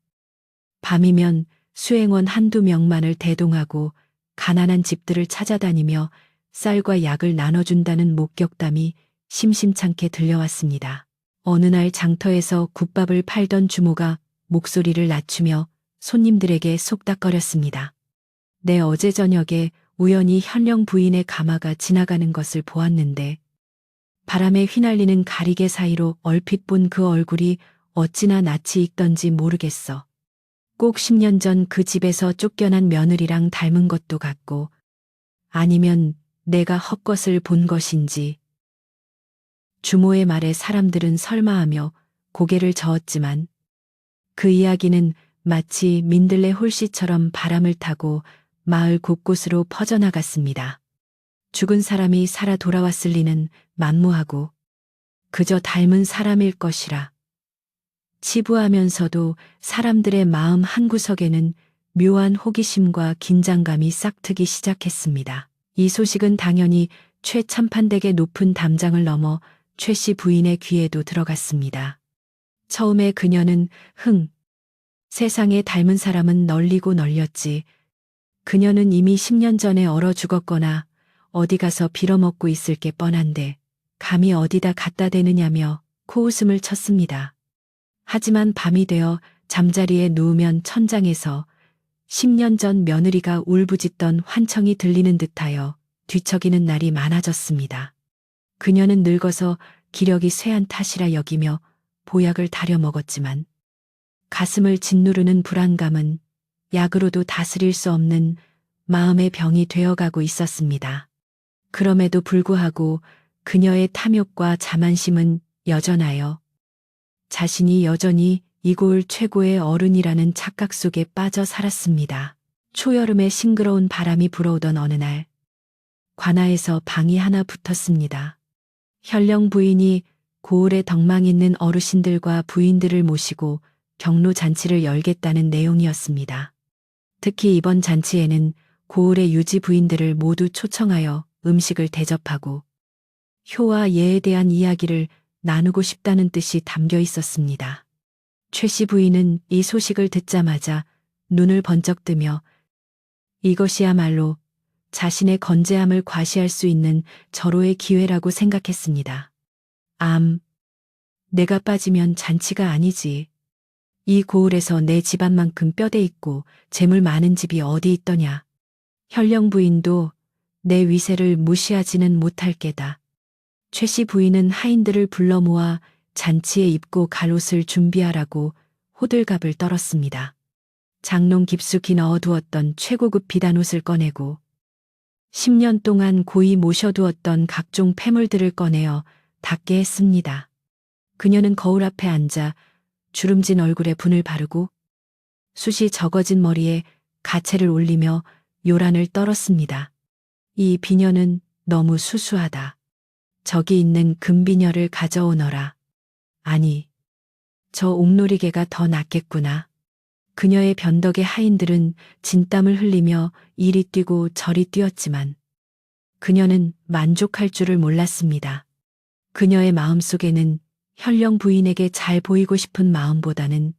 밤이면 수행원 한두 명만을 대동하고 가난한 집들을 찾아다니며 쌀과 약을 나눠준다는 목격담이 심심찮게 들려왔습니다. 어느 날 장터에서 국밥을 팔던 주모가 목소리를 낮추며 손님들에게 속닥거렸습니다. 내 어제 저녁에 우연히 현령 부인의 가마가 지나가는 것을 보았는데, 바람에 휘날리는 가리개 사이로 얼핏 본 그 얼굴이 어찌나 낯이 익던지 모르겠어. 꼭 10년 전 그 집에서 쫓겨난 며느리랑 닮은 것도 같고, 아니면 내가 헛것을 본 것인지. 주모의 말에 사람들은 설마하며 고개를 저었지만, 그 이야기는 마치 민들레 홀씨처럼 바람을 타고 마을 곳곳으로 퍼져나갔습니다. 죽은 사람이 살아 돌아왔을 리는 만무하고 그저 닮은 사람일 것이라. 치부하면서도 사람들의 마음 한구석에는 묘한 호기심과 긴장감이 싹트기 시작했습니다. 이 소식은 당연히 최 참판댁의 높은 담장을 넘어 최 씨 부인의 귀에도 들어갔습니다. 처음에 그녀는 세상에 닮은 사람은 널리고 널렸지. 그녀는 이미 10년 전에 얼어 죽었거나 어디 가서 빌어먹고 있을 게 뻔한데 감히 어디다 갖다 대느냐며 코웃음을 쳤습니다. 하지만 밤이 되어 잠자리에 누우면 천장에서 10년 전 며느리가 울부짖던 환청이 들리는 듯하여 뒤척이는 날이 많아졌습니다. 그녀는 늙어서 기력이 쇠한 탓이라 여기며 보약을 다려 먹었지만 가슴을 짓누르는 불안감은 약으로도 다스릴 수 없는 마음의 병이 되어가고 있었습니다. 그럼에도 불구하고 그녀의 탐욕과 자만심은 여전하여 자신이 여전히 이 고을 최고의 어른이라는 착각 속에 빠져 살았습니다. 초여름에 싱그러운 바람이 불어오던 어느 날, 관아에서 방이 하나 붙었습니다. 현령 부인이 고을에 덕망 있는 어르신들과 부인들을 모시고 경로 잔치를 열겠다는 내용이었습니다. 특히 이번 잔치에는 고을의 유지 부인들을 모두 초청하여 음식을 대접하고 효와 예에 대한 이야기를 나누고 싶다는 뜻이 담겨 있었습니다. 최 씨 부인은 이 소식을 듣자마자 눈을 번쩍 뜨며 이것이야말로 자신의 건재함을 과시할 수 있는 절호의 기회라고 생각했습니다. 내가 빠지면 잔치가 아니지. 이 고을에서 내 집안만큼 뼈대 있고 재물 많은 집이 어디 있더냐. 현령 부인도 내 위세를 무시하지는 못할 게다. 최 씨 부인은 하인들을 불러 모아 잔치에 입고 갈 옷을 준비하라고 호들갑을 떨었습니다. 장롱 깊숙이 넣어두었던 최고급 비단옷을 꺼내고 10년 동안 고이 모셔두었던 각종 폐물들을 꺼내어 닦게 했습니다. 그녀는 거울 앞에 앉아 주름진 얼굴에 분을 바르고 숱이 적어진 머리에 가채를 올리며 요란을 떨었습니다. 이 비녀는 너무 수수하다. 저기 있는 금비녀를 가져오너라. 아니, 저 옥놀이개가 더 낫겠구나. 그녀의 변덕의 하인들은 진땀을 흘리며 이리 뛰고 저리 뛰었지만 그녀는 만족할 줄을 몰랐습니다. 그녀의 마음속에는 현령 부인에게 잘 보이고 싶은 마음보다는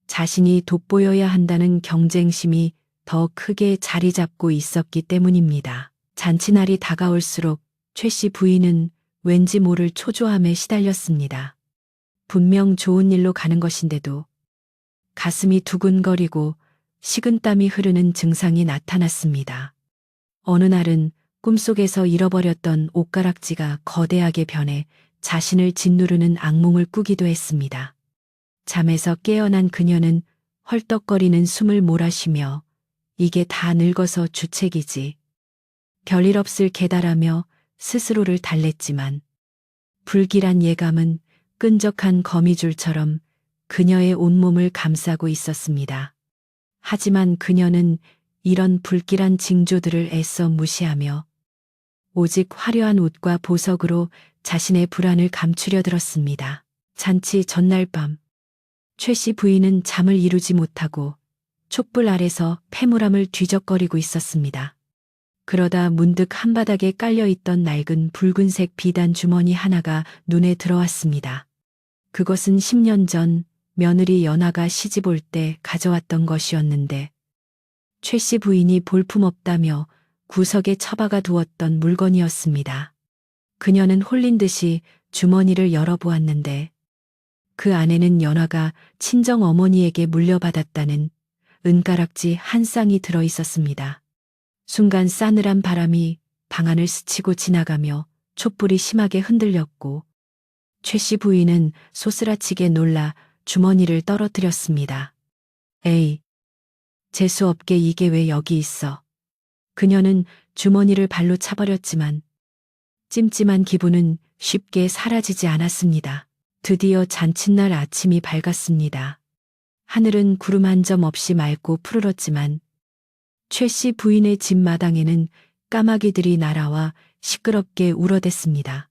자신이 돋보여야 한다는 경쟁심이 더 크게 자리 잡고 있었기 때문입니다. 잔치날이 다가올수록 최 씨 부인은 왠지 모를 초조함에 시달렸습니다. 분명 좋은 일로 가는 것인데도 가슴이 두근거리고 식은땀이 흐르는 증상이 나타났습니다. 어느 날은 꿈속에서 잃어버렸던 옷가락지가 거대하게 변해 자신을 짓누르는 악몽을 꾸기도 했습니다. 잠에서 깨어난 그녀는 헐떡거리는 숨을 몰아쉬며 이게 다 늙어서 주책이지. 별일 없을 게다라며 스스로를 달랬지만 불길한 예감은 끈적한 거미줄처럼 그녀의 온몸을 감싸고 있었습니다. 하지만 그녀는 이런 불길한 징조들을 애써 무시하며 오직 화려한 옷과 보석으로 자신의 불안을 감추려 들었습니다. 잔치 전날 밤, 최 씨 부인은 잠을 이루지 못하고 촛불 아래서 패물함을 뒤적거리고 있었습니다. 그러다 문득 한바닥에 깔려있던 낡은 붉은색 비단 주머니 하나가 눈에 들어왔습니다. 그것은 10년 전 며느리 연화가 시집 올 때 가져왔던 것이었는데 최 씨 부인이 볼품없다며 구석에 처박아 두었던 물건이었습니다. 그녀는 홀린 듯이 주머니를 열어보았는데 그 안에는 연화가 친정 어머니에게 물려받았다는 은가락지 한 쌍이 들어 있었습니다. 순간 싸늘한 바람이 방 안을 스치고 지나가며 촛불이 심하게 흔들렸고 최 씨 부인은 소스라치게 놀라 주머니를 떨어뜨렸습니다. 에이, 재수없게 이게 왜 여기 있어? 그녀는 주머니를 발로 차버렸지만 찜찜한 기분은 쉽게 사라지지 않았습니다. 드디어 잔칫날 아침이 밝았습니다. 하늘은 구름 한 점 없이 맑고 푸르렀지만 최 씨 부인의 집 마당에는 까마귀들이 날아와 시끄럽게 울어댔습니다.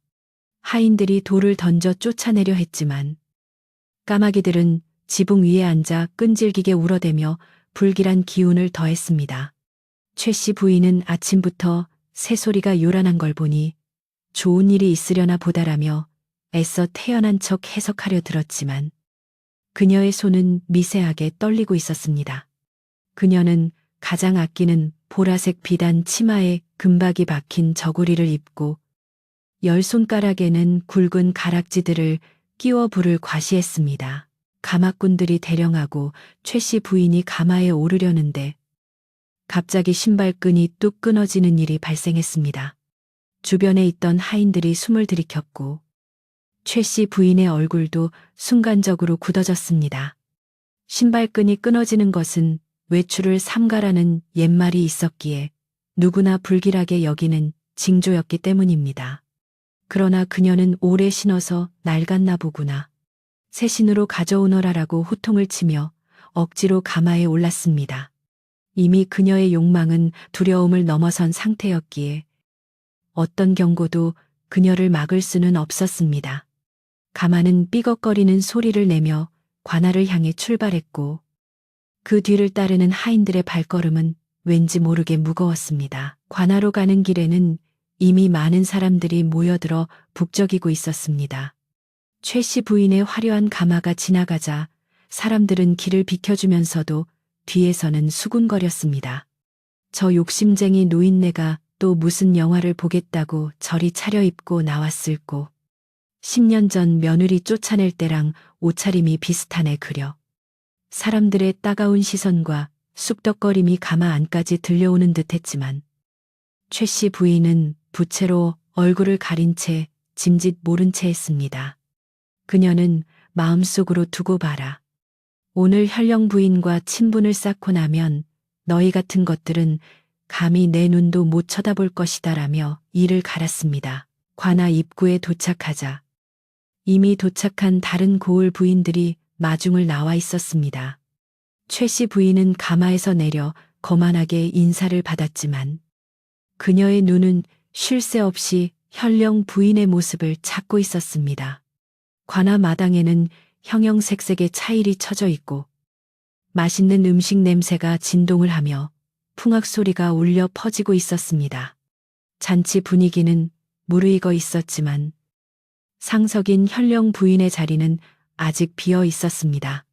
하인들이 돌을 던져 쫓아내려 했지만 까마귀들은 지붕 위에 앉아 끈질기게 울어대며 불길한 기운을 더했습니다. 최 씨 부인은 아침부터 새소리가 요란한 걸 보니 좋은 일이 있으려나 보다라며 애써 태연한 척 해석하려 들었지만 그녀의 손은 미세하게 떨리고 있었습니다. 그녀는 가장 아끼는 보라색 비단 치마에 금박이 박힌 저고리를 입고 열 손가락에는 굵은 가락지들을 끼워 불을 과시했습니다. 가마꾼들이 대령하고 최 씨 부인이 가마에 오르려는데 갑자기 신발끈이 뚝 끊어지는 일이 발생했습니다. 주변에 있던 하인들이 숨을 들이켰고 최 씨 부인의 얼굴도 순간적으로 굳어졌습니다. 신발끈이 끊어지는 것은 외출을 삼가라는 옛말이 있었기에 누구나 불길하게 여기는 징조였기 때문입니다. 그러나 그녀는 오래 신어서 낡았나 보구나. 새 신으로 가져오너라라고 호통을 치며 억지로 가마에 올랐습니다. 이미 그녀의 욕망은 두려움을 넘어선 상태였기에 어떤 경고도 그녀를 막을 수는 없었습니다. 가마는 삐걱거리는 소리를 내며 관할을 향해 출발했고 그 뒤를 따르는 하인들의 발걸음은 왠지 모르게 무거웠습니다. 관하로 가는 길에는 이미 많은 사람들이 모여들어 북적이고 있었습니다. 최 씨 부인의 화려한 가마가 지나가자 사람들은 길을 비켜주면서도 뒤에서는 수군거렸습니다. 저 욕심쟁이 노인네가 또 무슨 영화를 보겠다고 저리 차려입고 나왔을꼬. 10년 전 며느리 쫓아낼 때랑 옷차림이 비슷하네 그려. 사람들의 따가운 시선과 쑥덕거림이 가마 안까지 들려오는 듯했지만 최 씨 부인은 부채로 얼굴을 가린 채 짐짓 모른 채 했습니다. 그녀는 마음속으로 두고 봐라. 오늘 현령 부인과 친분을 쌓고 나면 너희 같은 것들은 감히 내 눈도 못 쳐다볼 것이다라며 이를 갈았습니다. 관아 입구에 도착하자 이미 도착한 다른 고을 부인들이 마중을 나와 있었습니다. 최 씨 부인은 가마에서 내려 거만하게 인사를 받았지만 그녀의 눈은 쉴 새 없이 현령 부인의 모습을 찾고 있었습니다. 관아 마당에는 형형색색의 차일이 쳐져 있고 맛있는 음식 냄새가 진동을 하며 풍악 소리가 울려 퍼지고 있었습니다. 잔치 분위기는 무르익어 있었지만 상석인 현령 부인의 자리는 아직 비어 있었습니다.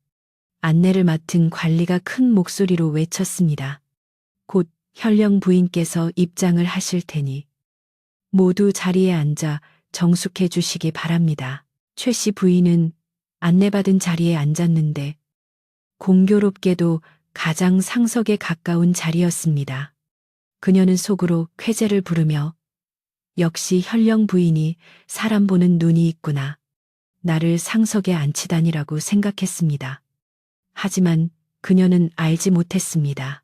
안내를 맡은 관리가 큰 목소리로 외쳤습니다. 곧 현령 부인께서 입장을 하실 테니 모두 자리에 앉아 정숙해 주시기 바랍니다. 최 씨 부인은 안내받은 자리에 앉았는데 공교롭게도 가장 상석에 가까운 자리였습니다. 그녀는 속으로 쾌재를 부르며 역시 현령 부인이 사람 보는 눈이 있구나. 나를 상석에 앉히다니라고 생각했습니다. 하지만 그녀는 알지 못했습니다.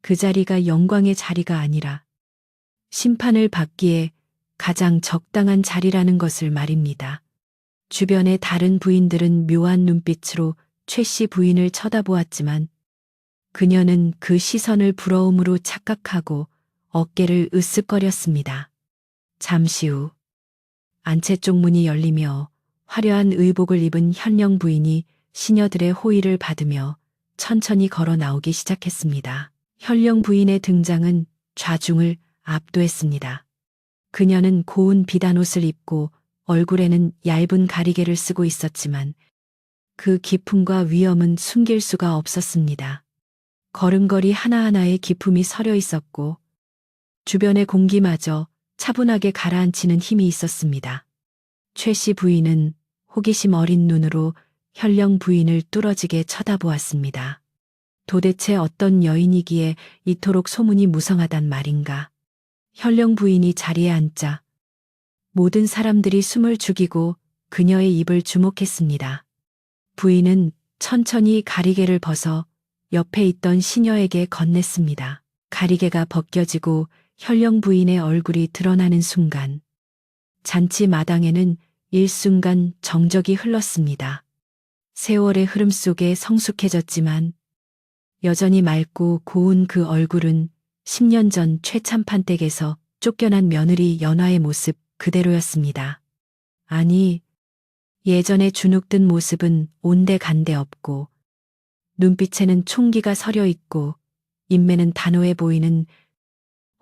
그 자리가 영광의 자리가 아니라 심판을 받기에 가장 적당한 자리라는 것을 말입니다. 주변의 다른 부인들은 묘한 눈빛으로 최 씨 부인을 쳐다보았지만 그녀는 그 시선을 부러움으로 착각하고 어깨를 으쓱거렸습니다. 잠시 후 안채 쪽 문이 열리며 화려한 의복을 입은 현령 부인이 시녀들의 호의를 받으며 천천히 걸어 나오기 시작했습니다. 현령 부인의 등장은 좌중을 압도했습니다. 그녀는 고운 비단옷을 입고 얼굴에는 얇은 가리개를 쓰고 있었지만 그 기품과 위엄은 숨길 수가 없었습니다. 걸음걸이 하나하나에 기품이 서려 있었고 주변의 공기마저 차분하게 가라앉히는 힘이 있었습니다. 최 씨 부인은 호기심 어린 눈으로 현령 부인을 뚫어지게 쳐다보았습니다. 도대체 어떤 여인이기에 이토록 소문이 무성하단 말인가. 현령 부인이 자리에 앉자 모든 사람들이 숨을 죽이고 그녀의 입을 주목했습니다. 부인은 천천히 가리개를 벗어 옆에 있던 시녀에게 건넸습니다. 가리개가 벗겨지고 현령 부인의 얼굴이 드러나는 순간 잔치 마당에는 일순간 정적이 흘렀습니다. 세월의 흐름 속에 성숙해졌지만 여전히 맑고 고운 그 얼굴은 10년 전 최참판 댁에서 쫓겨난 며느리 연화의 모습 그대로였습니다. 아니, 예전에 주눅든 모습은 온데간데 없고 눈빛에는 총기가 서려 있고 인매는 단호해 보이는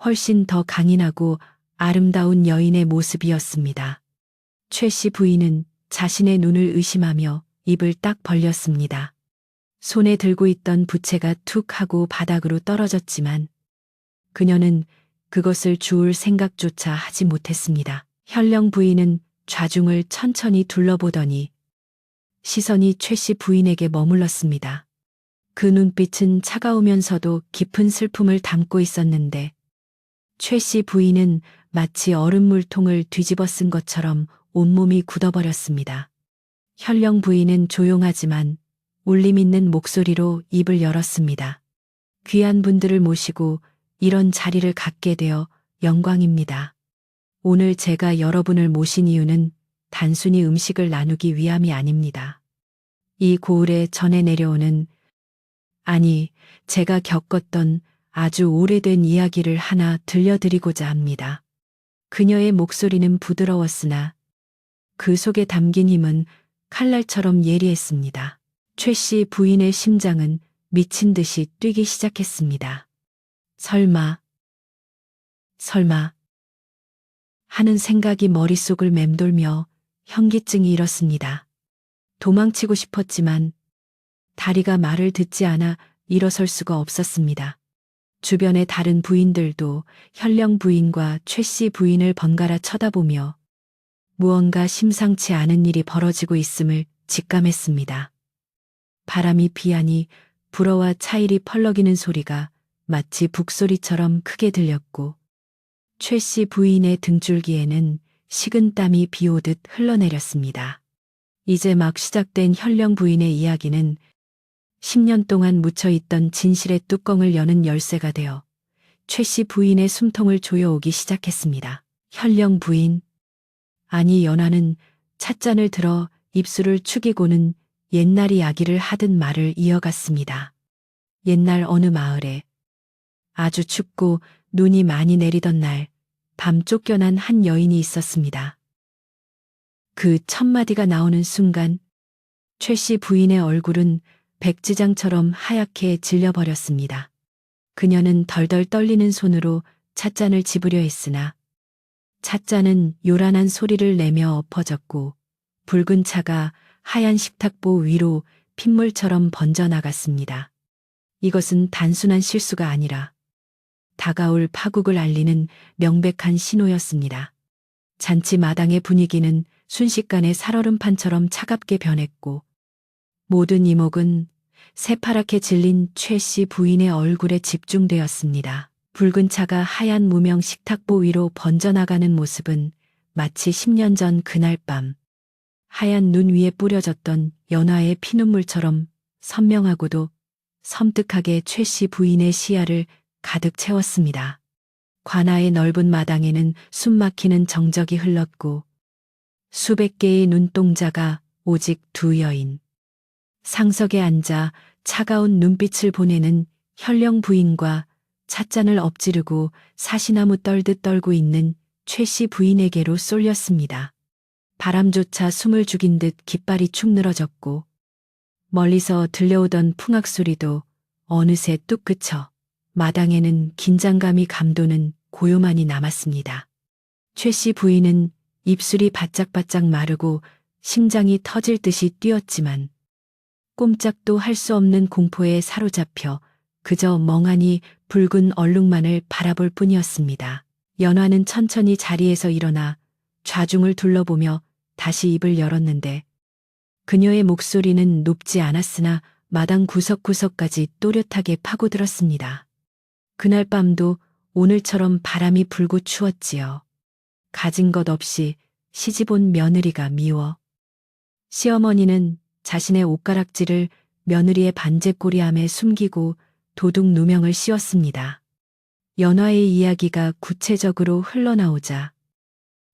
훨씬 더 강인하고 아름다운 여인의 모습이었습니다. 최 씨 부인은 자신의 눈을 의심하며 입을 딱 벌렸습니다. 손에 들고 있던 부채가 툭 하고 바닥으로 떨어졌지만 그녀는 그것을 주울 생각조차 하지 못했습니다. 현령 부인은 좌중을 천천히 둘러보더니 시선이 최 씨 부인에게 머물렀습니다. 그 눈빛은 차가우면서도 깊은 슬픔을 담고 있었는데 최 씨 부인은 마치 얼음물통을 뒤집어 쓴 것처럼 온몸이 굳어버렸습니다. 현령 부인은 조용하지만 울림 있는 목소리로 입을 열었습니다. 귀한 분들을 모시고 이런 자리를 갖게 되어 영광입니다. 오늘 제가 여러분을 모신 이유는 단순히 음식을 나누기 위함이 아닙니다. 이 고을에 전해 내려오는, 아니, 제가 겪었던 아주 오래된 이야기를 하나 들려드리고자 합니다. 그녀의 목소리는 부드러웠으나 그 속에 담긴 힘은 칼날처럼 예리했습니다. 최 씨 부인의 심장은 미친 듯이 뛰기 시작했습니다. 설마 하는 생각이 머릿속을 맴돌며 현기증이 일었습니다. 도망치고 싶었지만 다리가 말을 듣지 않아 일어설 수가 없었습니다. 주변의 다른 부인들도 현령 부인과 최 씨 부인을 번갈아 쳐다보며 무언가 심상치 않은 일이 벌어지고 있음을 직감했습니다. 바람이 비하니 불어와 차일이 펄럭이는 소리가 마치 북소리처럼 크게 들렸고 최 씨 부인의 등줄기에는 식은땀이 비오듯 흘러내렸습니다. 이제 막 시작된 현령 부인의 이야기는 10년 동안 묻혀있던 진실의 뚜껑을 여는 열쇠가 되어 최 씨 부인의 숨통을 조여오기 시작했습니다. 현령 부인. 아니 연하는 찻잔을 들어 입술을 축이고는 옛날 이야기를 하듯 말을 이어갔습니다. 옛날 어느 마을에 아주 춥고 눈이 많이 내리던 날 밤 쫓겨난 한 여인이 있었습니다. 그 첫 마디가 나오는 순간 최 씨 부인의 얼굴은 백지장처럼 하얗게 질려버렸습니다. 그녀는 덜덜 떨리는 손으로 찻잔을 집으려 했으나 찻잔은 요란한 소리를 내며 엎어졌고 붉은 차가 하얀 식탁보 위로 핏물처럼 번져나갔습니다. 이것은 단순한 실수가 아니라 다가올 파국을 알리는 명백한 신호였습니다. 잔치 마당의 분위기는 순식간에 살얼음판처럼 차갑게 변했고 모든 이목은 새파랗게 질린 최 씨 부인의 얼굴에 집중되었습니다. 붉은 차가 하얀 무명 식탁보 위로 번져나가는 모습은 마치 10년 전 그날 밤 하얀 눈 위에 뿌려졌던 연화의 피눈물처럼 선명하고도 섬뜩하게 최 씨 부인의 시야를 가득 채웠습니다. 관아의 넓은 마당에는 숨막히는 정적이 흘렀고 수백 개의 눈동자가 오직 두 여인. 상석에 앉아 차가운 눈빛을 보내는 현령 부인과 찻잔을 엎지르고 사시나무 떨듯 떨고 있는 최 씨 부인에게로 쏠렸습니다. 바람조차 숨을 죽인 듯 깃발이 축 늘어졌고 멀리서 들려오던 풍악 소리도 어느새 뚝 그쳐 마당에는 긴장감이 감도는 고요만이 남았습니다. 최 씨 부인은 입술이 바짝바짝 마르고 심장이 터질 듯이 뛰었지만 꼼짝도 할 수 없는 공포에 사로잡혀 그저 멍하니 붉은 얼룩만을 바라볼 뿐이었습니다. 연화는 천천히 자리에서 일어나 좌중을 둘러보며 다시 입을 열었는데 그녀의 목소리는 높지 않았으나 마당 구석구석까지 또렷하게 파고들었습니다. 그날 밤도 오늘처럼 바람이 불고 추웠지요. 가진 것 없이 시집온 며느리가 미워. 시어머니는 자신의 옷가락질을 며느리의 반제꼬리함에 숨기고 도둑 누명을 씌웠습니다. 연화의 이야기가 구체적으로 흘러나오자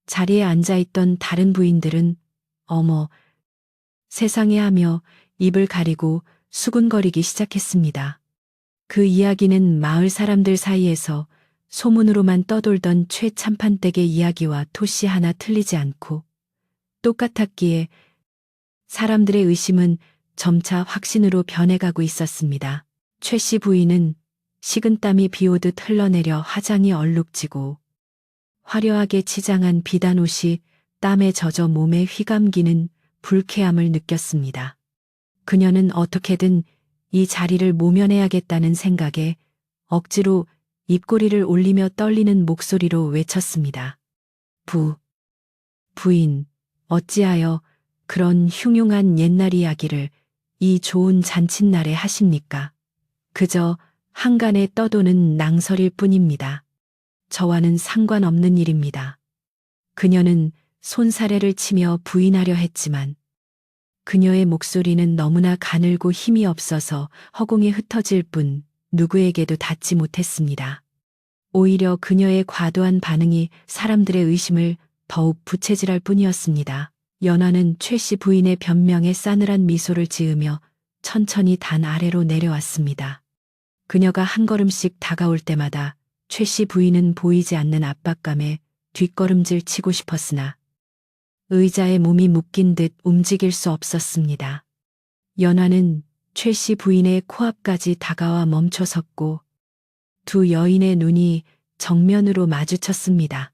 자리에 앉아있던 다른 부인들은 어머, 세상에 하며 입을 가리고 수군거리기 시작했습니다. 그 이야기는 마을 사람들 사이에서 소문으로만 떠돌던 최참판댁의 이야기와 토시 하나 틀리지 않고 똑같았기에 사람들의 의심은 점차 확신으로 변해가고 있었습니다. 최 씨 부인은 식은땀이 비오듯 흘러내려 화장이 얼룩지고 화려하게 치장한 비단 옷이 땀에 젖어 몸에 휘감기는 불쾌함을 느꼈습니다. 그녀는 어떻게든 이 자리를 모면해야겠다는 생각에 억지로 입꼬리를 올리며 떨리는 목소리로 외쳤습니다. 부인, 어찌하여 그런 흉흉한 옛날 이야기를 이 좋은 잔칫날에 하십니까? 그저 한간에 떠도는 낭설일 뿐입니다. 저와는 상관없는 일입니다. 그녀는 손사래를 치며 부인하려 했지만 그녀의 목소리는 너무나 가늘고 힘이 없어서 허공에 흩어질 뿐 누구에게도 닿지 못했습니다. 오히려 그녀의 과도한 반응이 사람들의 의심을 더욱 부채질할 뿐이었습니다. 연화는 최 씨 부인의 변명에 싸늘한 미소를 지으며 천천히 단 아래로 내려왔습니다. 그녀가 한 걸음씩 다가올 때마다 최 씨 부인은 보이지 않는 압박감에 뒷걸음질 치고 싶었으나 의자에 몸이 묶인 듯 움직일 수 없었습니다. 연화는 최 씨 부인의 코앞까지 다가와 멈춰섰고 두 여인의 눈이 정면으로 마주쳤습니다.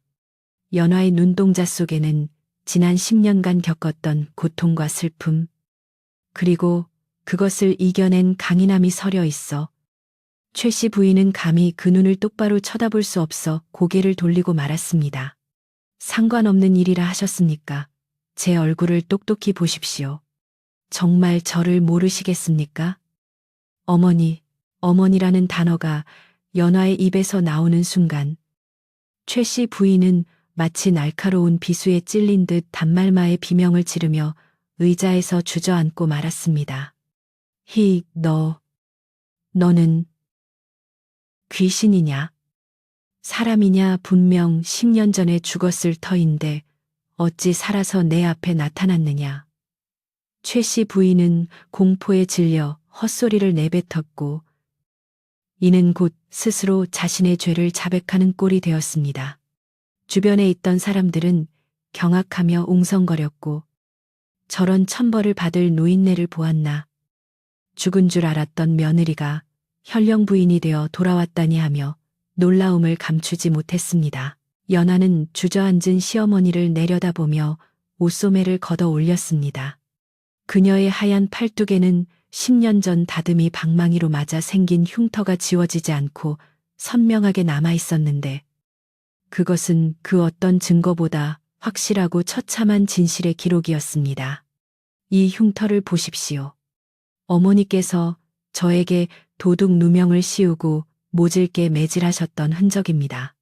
연화의 눈동자 속에는 지난 10년간 겪었던 고통과 슬픔, 그리고 그것을 이겨낸 강인함이 서려 있어 최 씨 부인은 감히 그 눈을 똑바로 쳐다볼 수 없어 고개를 돌리고 말았습니다. 상관없는 일이라 하셨습니까? 제 얼굴을 똑똑히 보십시오. 정말 저를 모르시겠습니까? 어머니라는 단어가 연화의 입에서 나오는 순간 최 씨 부인은 마치 날카로운 비수에 찔린 듯 단말마의 비명을 지르며 의자에서 주저앉고 말았습니다. 너는 귀신이냐? 사람이냐? 분명 10년 전에 죽었을 터인데 어찌 살아서 내 앞에 나타났느냐? 최 씨 부인은 공포에 질려 헛소리를 내뱉었고 이는 곧 스스로 자신의 죄를 자백하는 꼴이 되었습니다. 주변에 있던 사람들은 경악하며 웅성거렸고 저런 천벌을 받을 노인네를 보았나. 죽은 줄 알았던 며느리가 현령 부인이 되어 돌아왔다니 하며 놀라움을 감추지 못했습니다. 연하는 주저앉은 시어머니를 내려다보며 옷소매를 걷어 올렸습니다. 그녀의 하얀 팔뚝에는 10년 전 다듬이 방망이로 맞아 생긴 흉터가 지워지지 않고 선명하게 남아 있었는데 그것은 그 어떤 증거보다 확실하고 처참한 진실의 기록이었습니다. 이 흉터를 보십시오. 어머니께서 저에게 도둑 누명을 씌우고 모질게 매질하셨던 흔적입니다.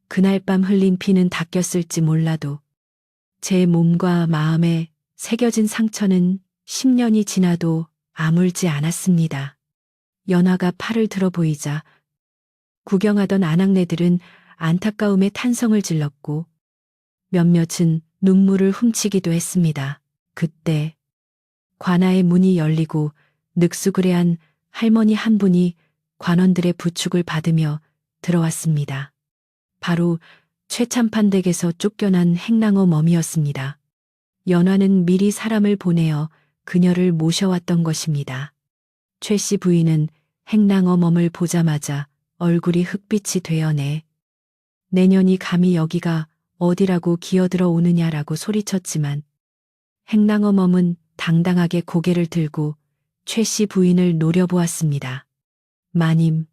그날 밤 흘린 피는 닦였을지 몰라도 제 몸과 마음에 새겨진 상처는 10년이 지나도 아물지 않았습니다. 연화가 팔을 들어 보이자 구경하던 아낙네들은 안타까움에 탄성을 질렀고 몇몇은 눈물을 훔치기도 했습니다. 그때 관아의 문이 열리고 늑수그레한 할머니 한 분이 관원들의 부축을 받으며 들어왔습니다. 바로 최참판 댁에서 쫓겨난 행랑어 멈이었습니다. 연화는 미리 사람을 보내어 그녀를 모셔왔던 것입니다. 최 씨 부인은 행랑어 멈을 보자마자 얼굴이 흑빛이 되어내 내년이 감히 여기가 어디라고 기어들어 오느냐라고 소리쳤지만 행랑어 멈은 당당하게 고개를 들고 최 씨 부인을 노려보았습니다. 마님,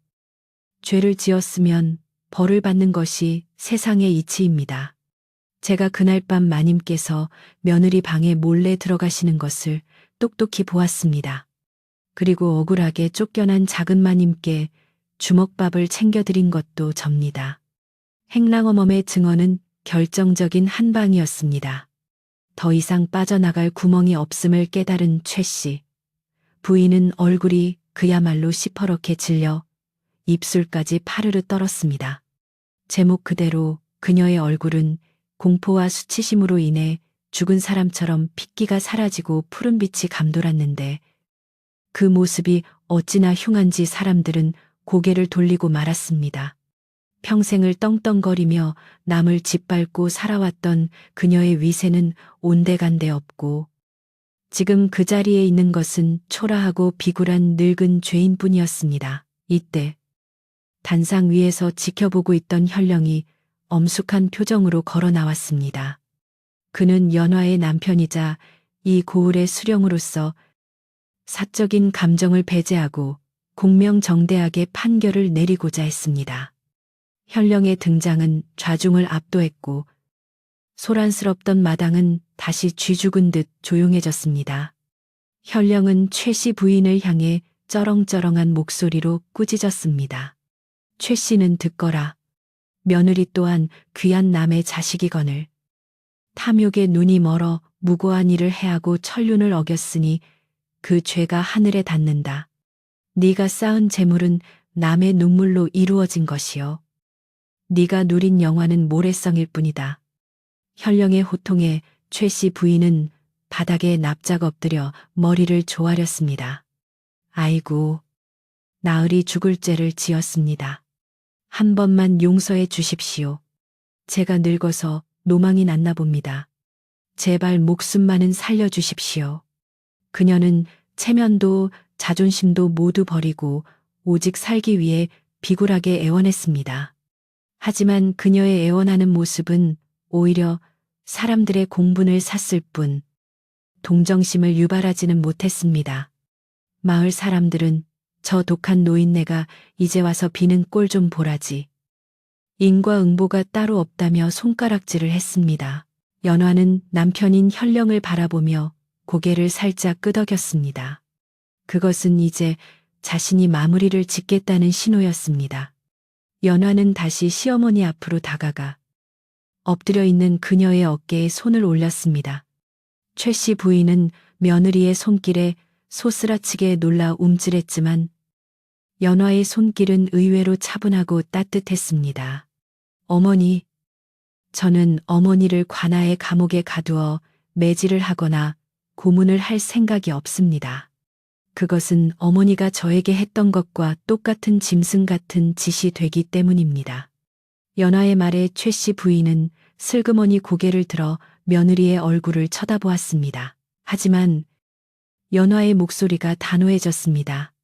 죄를 지었으면 벌을 받는 것이 세상의 이치입니다. 제가 그날 밤 마님께서 며느리 방에 몰래 들어가시는 것을 똑똑히 보았습니다. 그리고 억울하게 쫓겨난 작은 마님께 주먹밥을 챙겨드린 것도 접니다. 행랑어멈의 증언은 결정적인 한 방이었습니다. 더 이상 빠져나갈 구멍이 없음을 깨달은 최 씨. 부인은 얼굴이 그야말로 시퍼렇게 질려 입술까지 파르르 떨었습니다. 제목 그대로 그녀의 얼굴은 공포와 수치심으로 인해 죽은 사람처럼 핏기가 사라지고 푸른빛이 감돌았는데 그 모습이 어찌나 흉한지 사람들은 고개를 돌리고 말았습니다. 평생을 떵떵거리며 남을 짓밟고 살아왔던 그녀의 위세는 온데간데 없고 지금 그 자리에 있는 것은 초라하고 비굴한 늙은 죄인뿐이었습니다. 이때 단상 위에서 지켜보고 있던 현령이 엄숙한 표정으로 걸어 나왔습니다. 그는 연화의 남편이자 이 고을의 수령으로서 사적인 감정을 배제하고 공명정대하게 판결을 내리고자 했습니다. 현령의 등장은 좌중을 압도했고 소란스럽던 마당은 다시 쥐 죽은 듯 조용해졌습니다. 현령은 최 씨 부인을 향해 쩌렁쩌렁한 목소리로 꾸짖었습니다. 최 씨는 듣거라. 며느리 또한 귀한 남의 자식이거늘. 탐욕에 눈이 멀어 무고한 일을 해하고 천륜을 어겼으니 그 죄가 하늘에 닿는다. 네가 쌓은 재물은 남의 눈물로 이루어진 것이요. 네가 누린 영화는 모래성일 뿐이다. 현령의 호통에 최 씨 부인은 바닥에 납작 엎드려 머리를 조아렸습니다. 아이고, 나으리 죽을 죄를 지었습니다. 한 번만 용서해 주십시오. 제가 늙어서 노망이 났나 봅니다. 제발 목숨만은 살려주십시오. 그녀는 체면도 자존심도 모두 버리고 오직 살기 위해 비굴하게 애원했습니다. 하지만 그녀의 애원하는 모습은 오히려 사람들의 공분을 샀을 뿐 동정심을 유발하지는 못했습니다. 마을 사람들은 저 독한 노인네가 이제 와서 비는 꼴 좀 보라지. 인과응보가 따로 없다며 손가락질을 했습니다. 연화는 남편인 현령을 바라보며 고개를 살짝 끄덕였습니다. 그것은 이제 자신이 마무리를 짓겠다는 신호였습니다. 연화는 다시 시어머니 앞으로 다가가 엎드려 있는 그녀의 어깨에 손을 올렸습니다. 최 씨 부인은 며느리의 손길에 소스라치게 놀라 움찔했지만 연화의 손길은 의외로 차분하고 따뜻했습니다. 어머니, 저는 어머니를 관아의 감옥에 가두어 매질을 하거나 고문을 할 생각이 없습니다. 그것은 어머니가 저에게 했던 것과 똑같은 짐승 같은 짓이 되기 때문입니다. 연화의 말에 최 씨 부인은 슬그머니 고개를 들어 며느리의 얼굴을 쳐다보았습니다. 하지만 연화의 목소리가 단호해졌습니다.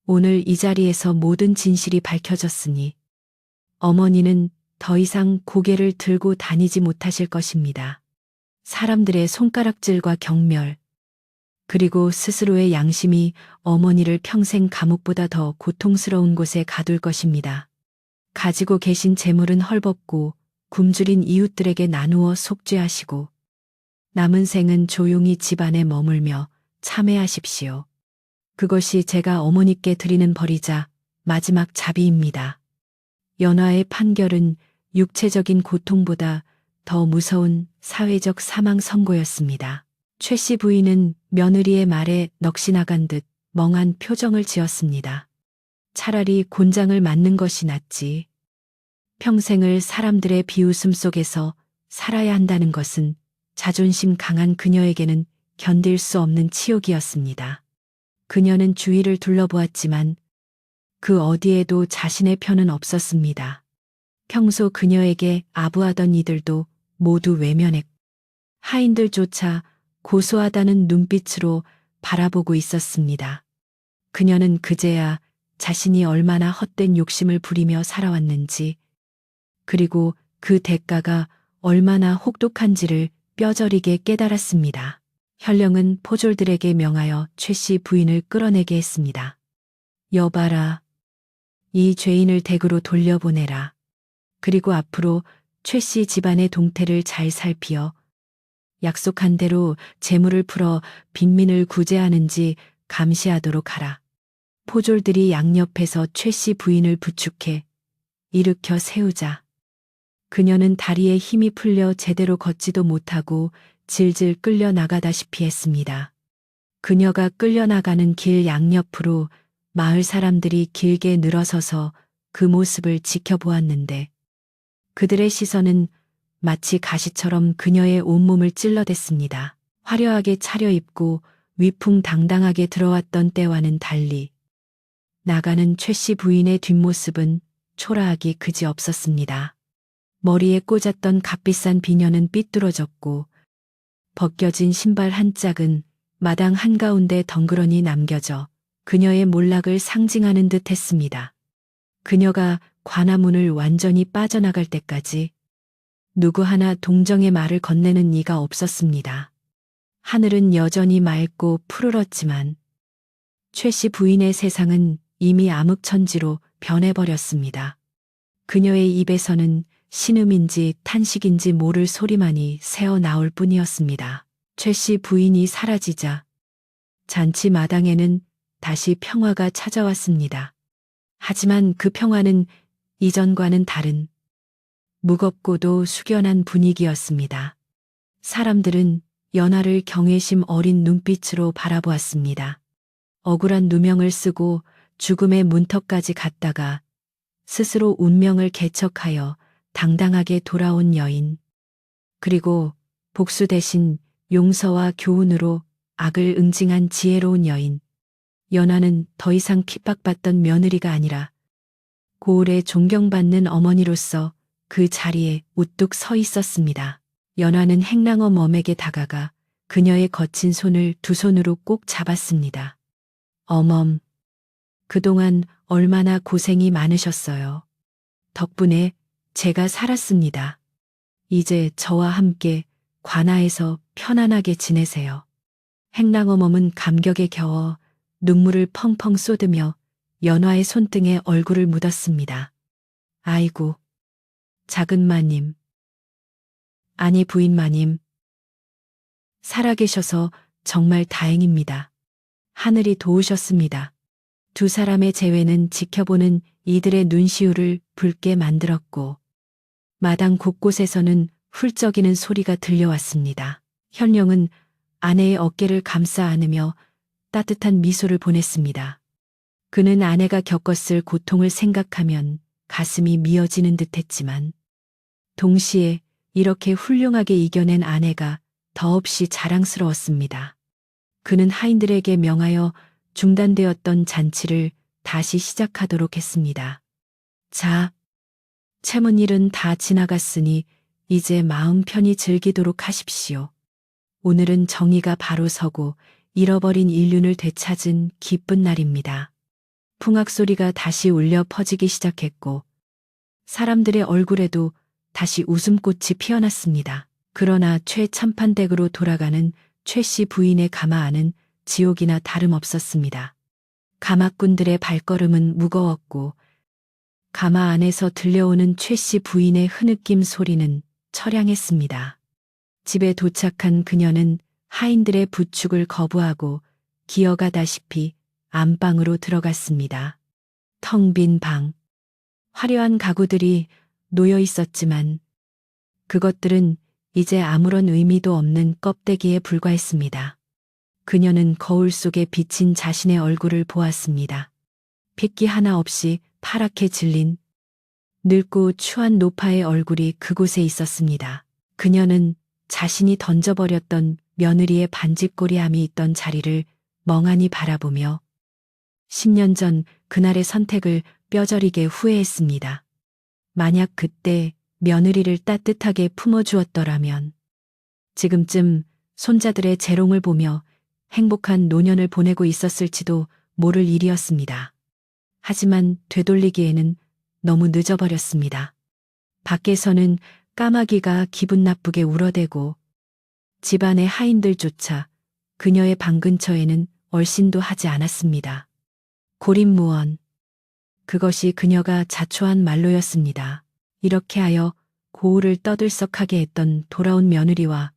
오늘 이 자리에서 모든 진실이 밝혀졌으니 어머니는 더 이상 고개를 들고 다니지 못하실 것입니다. 사람들의 손가락질과 경멸, 그리고 스스로의 양심이 어머니를 평생 감옥보다 더 고통스러운 곳에 가둘 것입니다. 가지고 계신 재물은 헐벗고 굶주린 이웃들에게 나누어 속죄하시고 남은 생은 조용히 집안에 머물며 참회하십시오. 그것이 제가 어머니께 드리는 벌이자 마지막 자비입니다. 연화의 판결은 육체적인 고통보다 더 무서운 사회적 사망 선고였습니다. 최 씨 부인은 며느리의 말에 넋이 나간 듯 멍한 표정을 지었습니다. 차라리 곤장을 맞는 것이 낫지. 평생을 사람들의 비웃음 속에서 살아야 한다는 것은 자존심 강한 그녀에게는 견딜 수 없는 치욕이었습니다. 그녀는 주위를 둘러보았지만 그 어디에도 자신의 편은 없었습니다. 평소 그녀에게 아부하던 이들도 모두 외면했고 하인들조차 고소하다는 눈빛으로 바라보고 있었습니다. 그녀는 그제야 자신이 얼마나 헛된 욕심을 부리며 살아왔는지, 그리고 그 대가가 얼마나 혹독한지를 뼈저리게 깨달았습니다. 현령은 포졸들에게 명하여 최 씨 부인을 끌어내게 했습니다. 여봐라. 이 죄인을 댁으로 돌려보내라. 그리고 앞으로 최 씨 집안의 동태를 잘 살피어 약속한 대로 재물을 풀어 빈민을 구제하는지 감시하도록 하라. 포졸들이 양옆에서 최 씨 부인을 부축해 일으켜 세우자. 그녀는 다리에 힘이 풀려 제대로 걷지도 못하고 질질 끌려 나가다시피 했습니다. 그녀가 끌려나가는 길 양옆으로 마을 사람들이 길게 늘어서서 그 모습을 지켜보았는데 그들의 시선은 마치 가시처럼 그녀의 온몸을 찔러댔습니다. 화려하게 차려입고 위풍당당하게 들어왔던 때와는 달리 나가는 최 씨 부인의 뒷모습은 초라하기 그지없었습니다. 머리에 꽂았던 값비싼 비녀는 삐뚤어졌고 벗겨진 신발 한 짝은 마당 한가운데 덩그러니 남겨져 그녀의 몰락을 상징하는 듯 했습니다. 그녀가 관아문을 완전히 빠져나갈 때까지 누구 하나 동정의 말을 건네는 이가 없었습니다. 하늘은 여전히 맑고 푸르렀지만 최 씨 부인의 세상은 이미 암흑천지로 변해버렸습니다. 그녀의 입에서는 신음인지 탄식인지 모를 소리만이 새어 나올 뿐이었습니다. 최 씨 부인이 사라지자 잔치 마당에는 다시 평화가 찾아왔습니다. 하지만 그 평화는 이전과는 다른 무겁고도 숙연한 분위기였습니다. 사람들은 연화를 경외심 어린 눈빛으로 바라보았습니다. 억울한 누명을 쓰고 죽음의 문턱까지 갔다가 스스로 운명을 개척하여 당당하게 돌아온 여인, 그리고 복수 대신 용서와 교훈으로 악을 응징한 지혜로운 여인. 연화는 더 이상 핍박받던 며느리가 아니라 고을에 존경받는 어머니로서 그 자리에 우뚝 서 있었습니다. 연화는 행랑어 멈에게 다가가 그녀의 거친 손을 두 손으로 꼭 잡았습니다. 어멈, 그동안 얼마나 고생이 많으셨어요. 덕분에 제가 살았습니다. 이제 저와 함께 관아에서 편안하게 지내세요. 행랑어멈은 감격에 겨워 눈물을 펑펑 쏟으며 연화의 손등에 얼굴을 묻었습니다. 아이고, 작은 마님. 아니 부인 마님. 살아계셔서 정말 다행입니다. 하늘이 도우셨습니다. 두 사람의 재회는 지켜보는 이들의 눈시울을 붉게 만들었고 마당 곳곳에서는 훌쩍이는 소리가 들려왔습니다. 현령은 아내의 어깨를 감싸 안으며 따뜻한 미소를 보냈습니다. 그는 아내가 겪었을 고통을 생각하면 가슴이 미어지는 듯했지만 동시에 이렇게 훌륭하게 이겨낸 아내가 더없이 자랑스러웠습니다. 그는 하인들에게 명하여 중단되었던 잔치를 다시 시작하도록 했습니다. 자, 채문 일은 다 지나갔으니 이제 마음 편히 즐기도록 하십시오. 오늘은 정의가 바로 서고 잃어버린 인륜을 되찾은 기쁜 날입니다. 풍악 소리가 다시 울려 퍼지기 시작했고 사람들의 얼굴에도 다시 웃음꽃이 피어났습니다. 그러나 최참판댁으로 돌아가는 최 씨 부인의 가마 안은 지옥이나 다름없었습니다. 가마꾼들의 발걸음은 무거웠고 가마 안에서 들려오는 최 씨 부인의 흐느낌 소리는 처량했습니다. 집에 도착한 그녀는 하인들의 부축을 거부하고 기어가다시피 안방으로 들어갔습니다. 텅 빈 방. 화려한 가구들이 놓여 있었지만 그것들은 이제 아무런 의미도 없는 껍데기에 불과했습니다. 그녀는 거울 속에 비친 자신의 얼굴을 보았습니다. 핏기 하나 없이 파랗게 질린 늙고 추한 노파의 얼굴이 그곳에 있었습니다. 그녀는 자신이 던져버렸던 며느리의 반짓고리함이 있던 자리를 멍하니 바라보며 10년 전 그날의 선택을 뼈저리게 후회했습니다. 만약 그때 며느리를 따뜻하게 품어주었더라면 지금쯤 손자들의 재롱을 보며 행복한 노년을 보내고 있었을지도 모를 일이었습니다. 하지만 되돌리기에는 너무 늦어버렸습니다. 밖에서는 까마귀가 기분 나쁘게 울어대고 집안의 하인들조차 그녀의 방 근처에는 얼씬도 하지 않았습니다. 고립무원. 그것이 그녀가 자초한 말로였습니다. 이렇게 하여 고울을 떠들썩하게 했던 돌아온 며느리와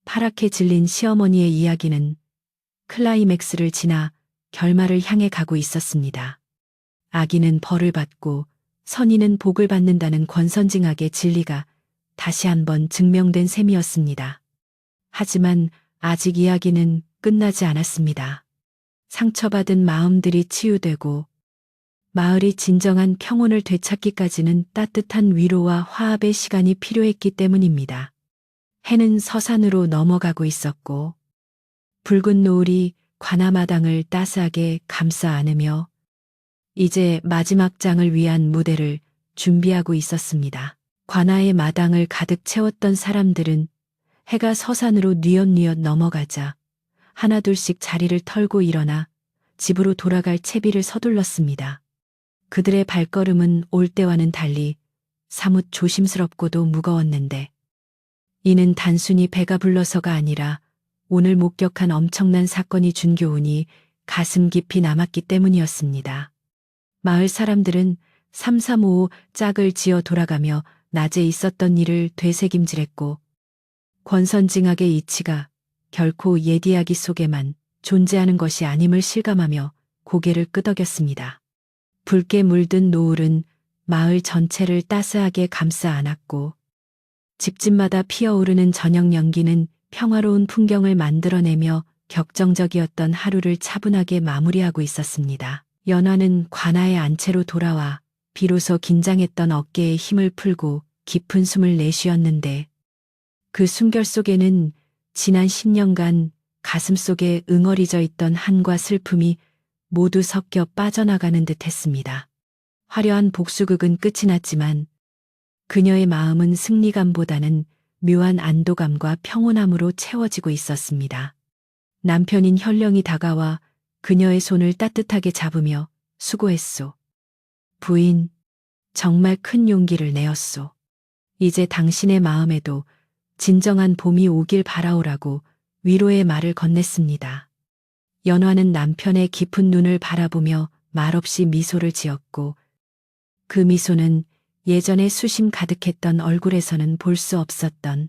파랗게 질린 시어머니의 이야기는 클라이맥스를 지나 결말을 향해 가고 있었습니다. 악인은 벌을 받고 선인은 복을 받는다는 권선징악의 진리가 다시 한번 증명된 셈이었습니다. 하지만 아직 이야기는 끝나지 않았습니다. 상처받은 마음들이 치유되고 마을이 진정한 평온을 되찾기까지는 따뜻한 위로와 화합의 시간이 필요했기 때문입니다. 해는 서산으로 넘어가고 있었고 붉은 노을이 관아마당을 따스하게 감싸 안으며 이제 마지막 장을 위한 무대를 준비하고 있었습니다. 관아의 마당을 가득 채웠던 사람들은 해가 서산으로 뉘엿뉘엿 넘어가자 하나둘씩 자리를 털고 일어나 집으로 돌아갈 채비를 서둘렀습니다. 그들의 발걸음은 올 때와는 달리 사뭇 조심스럽고도 무거웠는데 이는 단순히 배가 불러서가 아니라 오늘 목격한 엄청난 사건이 준 교훈이 가슴 깊이 남았기 때문이었습니다. 마을 사람들은 3355 짝을 지어 돌아가며 낮에 있었던 일을 되새김질했고 권선징악의 이치가 결코 옛 이야기 속에만 존재하는 것이 아님을 실감하며 고개를 끄덕였습니다. 붉게 물든 노을은 마을 전체를 따스하게 감싸 안았고 집집마다 피어오르는 저녁 연기는 평화로운 풍경을 만들어내며 격정적이었던 하루를 차분하게 마무리하고 있었습니다. 연화는 관아의 안채로 돌아와 비로소 긴장했던 어깨에 힘을 풀고 깊은 숨을 내쉬었는데 그 숨결 속에는 지난 10년간 가슴속에 응어리져 있던 한과 슬픔이 모두 섞여 빠져나가는 듯 했습니다. 화려한 복수극은 끝이 났지만 그녀의 마음은 승리감보다는 묘한 안도감과 평온함으로 채워지고 있었습니다. 남편인 현령이 다가와 그녀의 손을 따뜻하게 잡으며 수고했소. 부인, 정말 큰 용기를 내었소. 이제 당신의 마음에도 진정한 봄이 오길 바라오라고 위로의 말을 건넸습니다. 연화는 남편의 깊은 눈을 바라보며 말없이 미소를 지었고 그 미소는 예전에 수심 가득했던 얼굴에서는 볼 수 없었던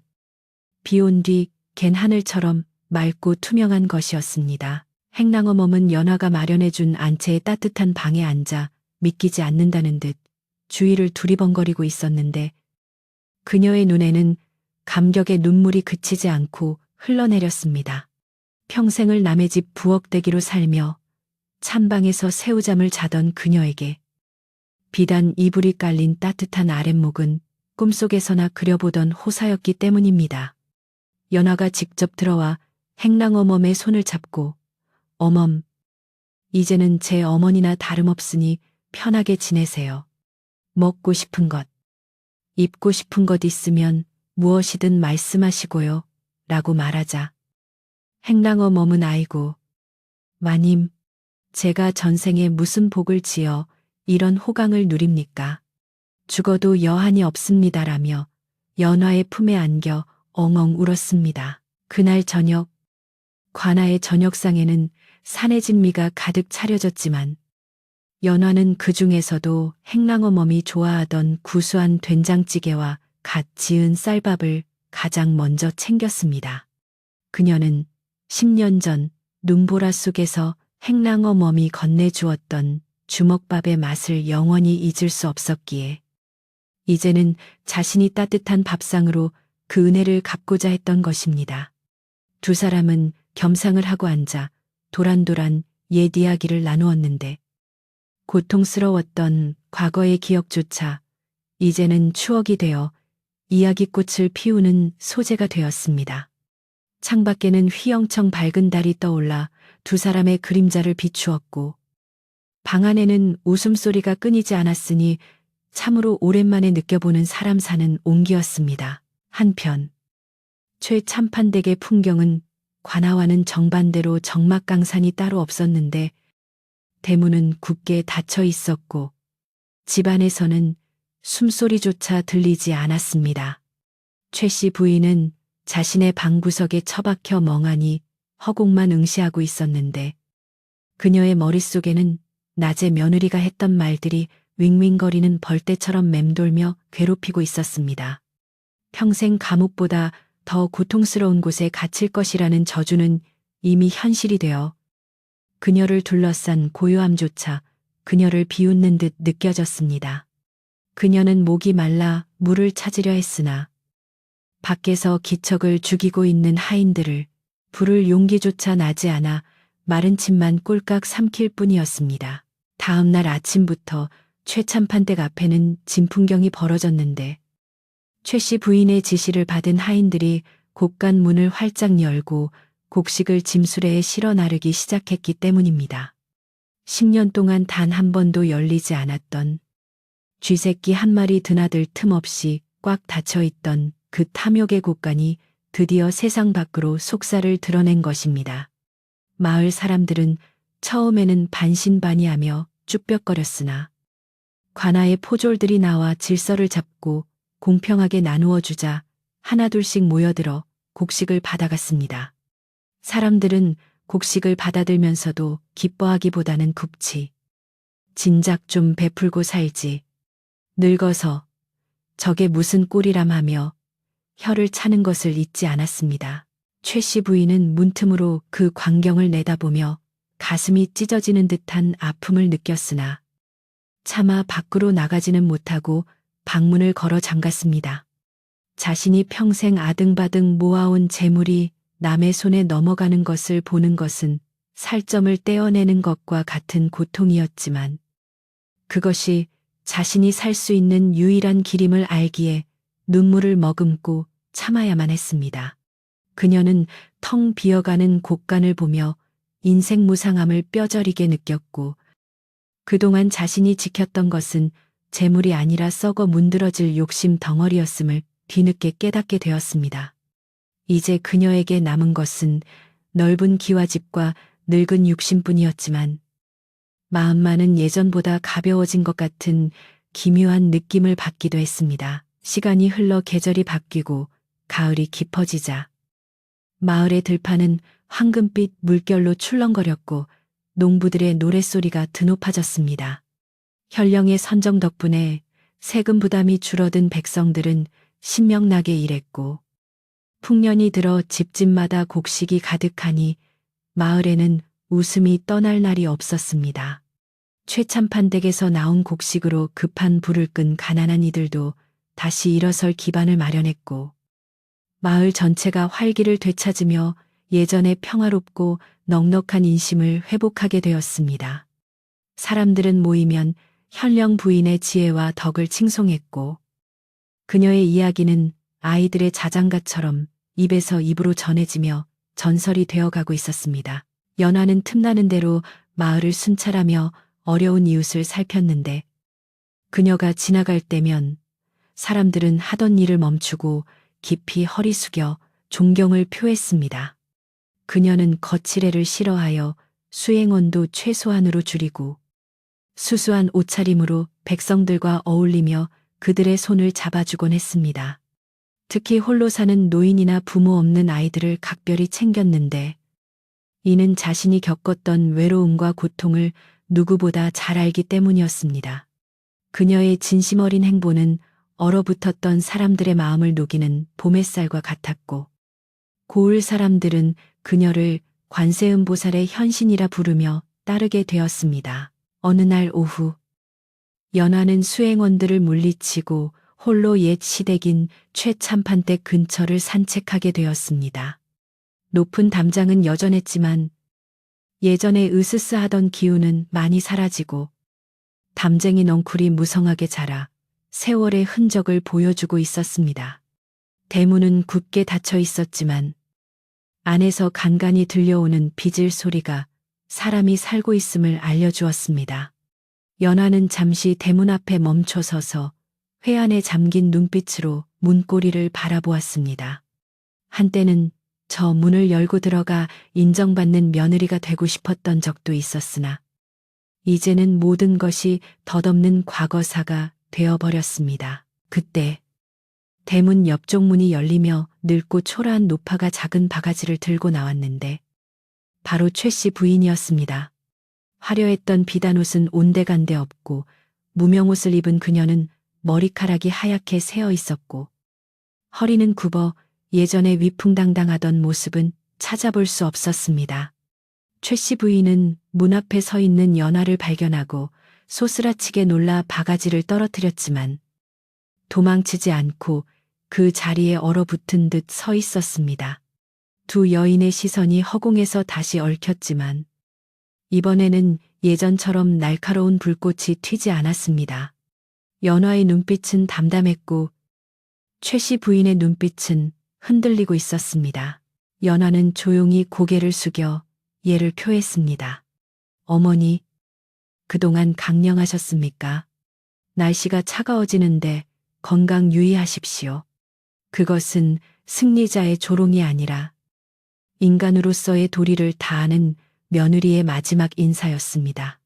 비온 뒤 갠 하늘처럼 맑고 투명한 것이었습니다. 행랑어 몸은 연화가 마련해준 안채의 따뜻한 방에 앉아 믿기지 않는다는 듯 주위를 두리번거리고 있었는데 그녀의 눈에는 감격의 눈물이 그치지 않고 흘러내렸습니다. 평생을 남의 집 부엌대기로 살며 찬방에서 새우잠을 자던 그녀에게 비단 이불이 깔린 따뜻한 아랫목은 꿈속에서나 그려보던 호사였기 때문입니다. 연화가 직접 들어와 행랑어 몸의 손을 잡고 어멈, 이제는 제 어머니나 다름없으니 편하게 지내세요. 먹고 싶은 것, 입고 싶은 것 있으면 무엇이든 말씀하시고요. 라고 말하자. 행랑어 몸은 아이고, 마님, 제가 전생에 무슨 복을 지어 이런 호강을 누립니까? 죽어도 여한이 없습니다라며 연화의 품에 안겨 엉엉 울었습니다. 그날 저녁, 관아의 저녁상에는 산의 진미가 가득 차려졌지만 연화는 그 중에서도 행랑어 몸이 좋아하던 구수한 된장찌개와 갓 지은 쌀밥을 가장 먼저 챙겼습니다. 그녀는 10년 전 눈보라 속에서 행랑어 몸이 건네주었던 주먹밥의 맛을 영원히 잊을 수 없었기에 이제는 자신이 따뜻한 밥상으로 그 은혜를 갚고자 했던 것입니다. 두 사람은 겸상을 하고 앉아 도란도란 옛 이야기를 나누었는데 고통스러웠던 과거의 기억조차 이제는 추억이 되어 이야기꽃을 피우는 소재가 되었습니다. 창밖에는 휘영청 밝은 달이 떠올라 두 사람의 그림자를 비추었고 방 안에는 웃음소리가 끊이지 않았으니 참으로 오랜만에 느껴보는 사람 사는 온기였습니다. 한편 최참판댁의 풍경은 관아와는 정반대로 적막강산이 따로 없었는데 대문은 굳게 닫혀 있었고 집안에서는 숨소리조차 들리지 않았습니다. 최 씨 부인은 자신의 방구석에 처박혀 멍하니 허공만 응시하고 있었는데 그녀의 머릿속에는 낮에 며느리가 했던 말들이 윙윙거리는 벌떼처럼 맴돌며 괴롭히고 있었습니다. 평생 감옥보다 더 고통스러운 곳에 갇힐 것이라는 저주는 이미 현실이 되어 그녀를 둘러싼 고요함조차 그녀를 비웃는 듯 느껴졌습니다. 그녀는 목이 말라 물을 찾으려 했으나 밖에서 기척을 죽이고 있는 하인들을 부를 용기조차 나지 않아 마른 침만 꼴깍 삼킬 뿐이었습니다. 다음 날 아침부터 최참판댁 앞에는 진풍경이 벌어졌는데 최 씨 부인의 지시를 받은 하인들이 곳간 문을 활짝 열고 곡식을 짐수레에 실어 나르기 시작했기 때문입니다. 10년 동안 단 한 번도 열리지 않았던 쥐새끼 한 마리 드나들 틈 없이 꽉 닫혀 있던 그 탐욕의 곳간이 드디어 세상 밖으로 속살을 드러낸 것입니다. 마을 사람들은 처음에는 반신반의하며 쭈뼛거렸으나 관아의 포졸들이 나와 질서를 잡고 공평하게 나누어 주자 하나둘씩 모여들어 곡식을 받아갔습니다. 사람들은 곡식을 받아들면서도 기뻐하기보다는 굽지. 진작 좀 베풀고 살지. 늙어서 저게 무슨 꼴이람 하며 혀를 차는 것을 잊지 않았습니다. 최 씨 부인은 문틈으로 그 광경을 내다보며 가슴이 찢어지는 듯한 아픔을 느꼈으나 차마 밖으로 나가지는 못하고 방문을 걸어 잠갔습니다. 자신이 평생 아등바등 모아온 재물이 남의 손에 넘어가는 것을 보는 것은 살점을 떼어내는 것과 같은 고통이었지만 그것이 자신이 살 수 있는 유일한 길임을 알기에 눈물을 머금고 참아야만 했습니다. 그녀는 텅 비어가는 곳간을 보며 인생 무상함을 뼈저리게 느꼈고 그동안 자신이 지켰던 것은 재물이 아니라 썩어 문드러질 욕심 덩어리였음을 뒤늦게 깨닫게 되었습니다. 이제 그녀에게 남은 것은 넓은 기와집과 늙은 육신뿐이었지만 마음만은 예전보다 가벼워진 것 같은 기묘한 느낌을 받기도 했습니다. 시간이 흘러 계절이 바뀌고 가을이 깊어지자 마을의 들판은 황금빛 물결로 출렁거렸고 농부들의 노랫소리가 드높아졌습니다. 현령의 선정 덕분에 세금 부담이 줄어든 백성들은 신명나게 일했고 풍년이 들어 집집마다 곡식이 가득하니 마을에는 웃음이 떠날 날이 없었습니다. 최참판 댁에서 나온 곡식으로 급한 불을 끈 가난한 이들도 다시 일어설 기반을 마련했고, 마을 전체가 활기를 되찾으며 예전의 평화롭고 넉넉한 인심을 회복하게 되었습니다. 사람들은 모이면 현령 부인의 지혜와 덕을 칭송했고, 그녀의 이야기는 아이들의 자장가처럼 입에서 입으로 전해지며 전설이 되어가고 있었습니다. 연화는 틈나는 대로 마을을 순찰하며 어려운 이웃을 살폈는데, 그녀가 지나갈 때면 사람들은 하던 일을 멈추고 깊이 허리 숙여 존경을 표했습니다. 그녀는 거칠애를 싫어하여 수행원도 최소한으로 줄이고 수수한 옷차림으로 백성들과 어울리며 그들의 손을 잡아주곤 했습니다. 특히 홀로 사는 노인이나 부모 없는 아이들을 각별히 챙겼는데, 이는 자신이 겪었던 외로움과 고통을 누구보다 잘 알기 때문이었습니다. 그녀의 진심 어린 행보는 얼어붙었던 사람들의 마음을 녹이는 봄햇살과 같았고, 고을 사람들은 그녀를 관세음보살의 현신이라 부르며 따르게 되었습니다. 어느 날 오후, 연화는 수행원들을 물리치고 홀로 옛 시댁인 최참판댁 근처를 산책하게 되었습니다. 높은 담장은 여전했지만 예전에 으스스하던 기운은 많이 사라지고, 담쟁이 넝쿨이 무성하게 자라 세월의 흔적을 보여주고 있었습니다. 대문은 굳게 닫혀 있었지만 안에서 간간히 들려오는 빗을 소리가 사람이 살고 있음을 알려주었습니다. 연화는 잠시 대문 앞에 멈춰 서서 회안에 잠긴 눈빛으로 문고리를 바라보았습니다. 한때는 저 문을 열고 들어가 인정받는 며느리가 되고 싶었던 적도 있었으나, 이제는 모든 것이 덧없는 과거사가 되어버렸습니다. 그때 대문 옆쪽 문이 열리며 늙고 초라한 노파가 작은 바가지를 들고 나왔는데, 바로 최 씨 부인이었습니다. 화려했던 비단 옷은 온데간데 없고, 무명옷을 입은 그녀는 머리카락이 하얗게 새어 있었고, 허리는 굽어 예전에 위풍당당하던 모습은 찾아볼 수 없었습니다. 최 씨 부인은 문 앞에 서 있는 연화를 발견하고 소스라치게 놀라 바가지를 떨어뜨렸지만 도망치지 않고 그 자리에 얼어붙은 듯 서 있었습니다. 두 여인의 시선이 허공에서 다시 얽혔지만 이번에는 예전처럼 날카로운 불꽃이 튀지 않았습니다. 연화의 눈빛은 담담했고 최 씨 부인의 눈빛은 흔들리고 있었습니다. 연화는 조용히 고개를 숙여 예를 표했습니다. 어머니, 그동안 강령하셨습니까? 날씨가 차가워지는데 건강 유의하십시오. 그것은 승리자의 조롱이 아니라 인간으로서의 도리를 다하는 며느리의 마지막 인사였습니다.